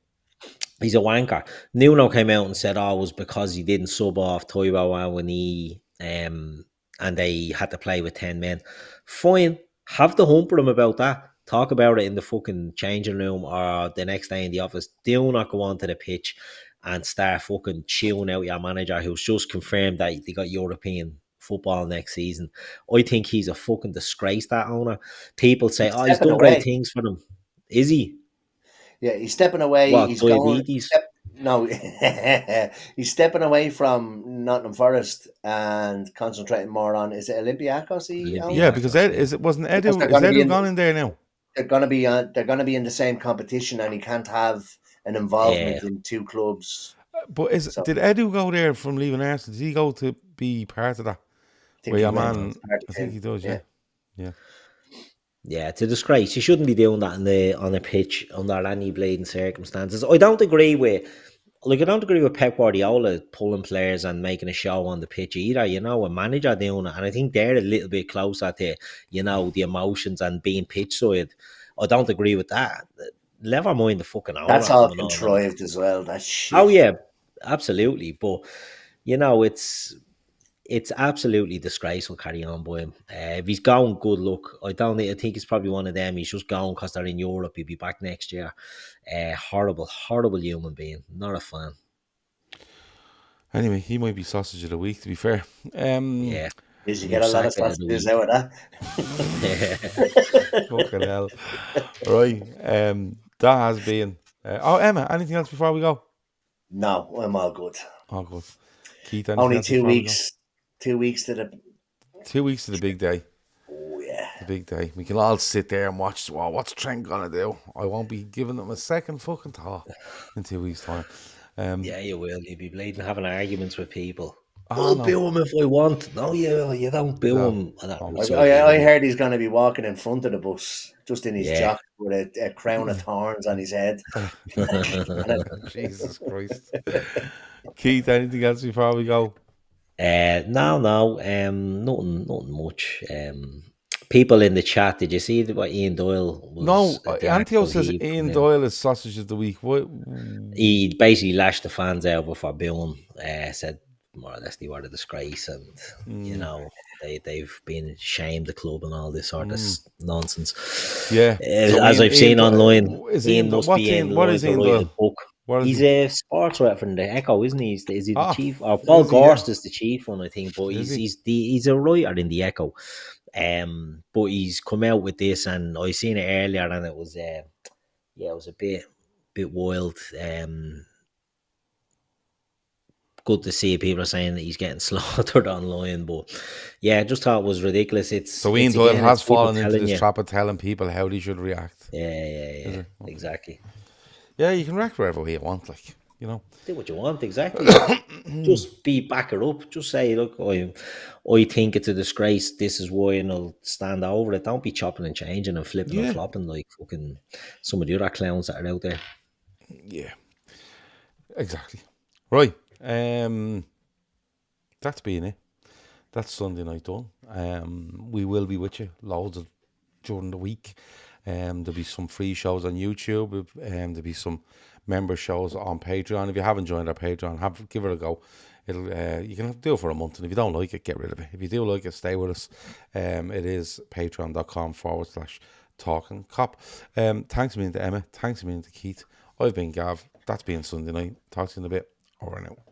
He's a wanker. Nuno came out and said, "Oh, it was because he didn't sub off Toivo when he and they had to play with 10 men." Fine, have the hump with him about that. Talk about it in the fucking changing room or the next day in the office. Do not go onto the pitch and start fucking chewing out your manager who's just confirmed that they got European football next season. I think he's a fucking disgrace, that owner. People say, "Oh, he's done great things for them." Is he?
Yeah, he's stepping away.
What,
He's
diabetes?
No, he's stepping away from Nottingham Forest and concentrating more on, is it Olympiacos?
Yeah, because wasn't Edu gone in there now?
They're gonna be in the same competition, and he can't have an involvement in two clubs.
But did Edu go there from leaving Arsenal? Did he go to be part of that? I think he does. Yeah.
Yeah, it's a disgrace. You shouldn't be doing that on a pitch under any bleeding circumstances. I don't agree with Pep Guardiola pulling players and making a show on the pitch either. You know, a manager doing it, and I think they're a little bit closer to, you know, the emotions and being pitch side. I don't agree with that. Never mind the fucking owner.
That's all contrived as well. That's shit.
Oh yeah, absolutely. But you know, it's absolutely disgraceful carrying on by him. If he's gone, good luck. I think it's probably one of them. He's just gone because they're in Europe. He'll be back next year. Horrible human being. Not a fan.
Anyway, he might be sausage of the week, to be fair.
Yeah. Did you get a lot of sausages out of that?
Fucking hell. Right. That has been... Emma, anything else before we go?
No, I'm all good.
All good. Keith,
only 2 weeks. 2 weeks to the...
2 weeks to the big day.
Oh, yeah.
The big day. We can all sit there and watch, what's Trent going to do? I won't be giving them a second fucking thought in 2 weeks' time.
Yeah, you will. You'll be bleeding having arguments with people.
I'll
boo him if I want. No, you don't boo him.
I heard he's going to be walking in front of the bus, just in his jacket with a crown of thorns on his head.
Jesus Christ. Keith, anything else before we go?
No, nothing much. People in the chat, did you see what Ian Doyle was?
No, Antio says Ian Doyle is sausage of the week. What?
He basically lashed the fans out before booing. Said more or less they were a disgrace, and you know they've been shamed the club and all this sort of nonsense.
Yeah,
as I've seen online,
Ian must be in. What is Ian Doyle?
He's a sports writer from the Echo, isn't he? Is he the chief? Or Paul Gorst is the chief one, I think. But he's a writer in the Echo. But he's come out with this, and I seen it earlier, and it was it was a bit wild. Good to see people are saying that he's getting slaughtered online, but yeah, I just thought it was ridiculous. So
Ian Doyle has fallen into this trap of telling people how they should react.
Yeah, okay. Exactly.
Yeah, you can react wherever you want, like, you know.
Do what you want, exactly. Just back it up. Just say, look, I think it's a disgrace. This is why, and I'll stand over it. Don't be chopping and changing and flipping and flopping like fucking some of the other clowns that are out there.
Yeah, exactly. Right. That's been it. That's Sunday night done. We will be with you loads during the week. There'll be some free shows on YouTube. There'll be some member shows on Patreon. If you haven't joined our Patreon, give it a go. It'll you can do it for a month, and if you don't like it, get rid of it. If you do like it, stay with us. It is patreon.com/Talkin Kop. Thanks a million to Emmet. Thanks a million to Keith. I've been Gav. That's been Sunday night. Talk to you in a bit. Over and out.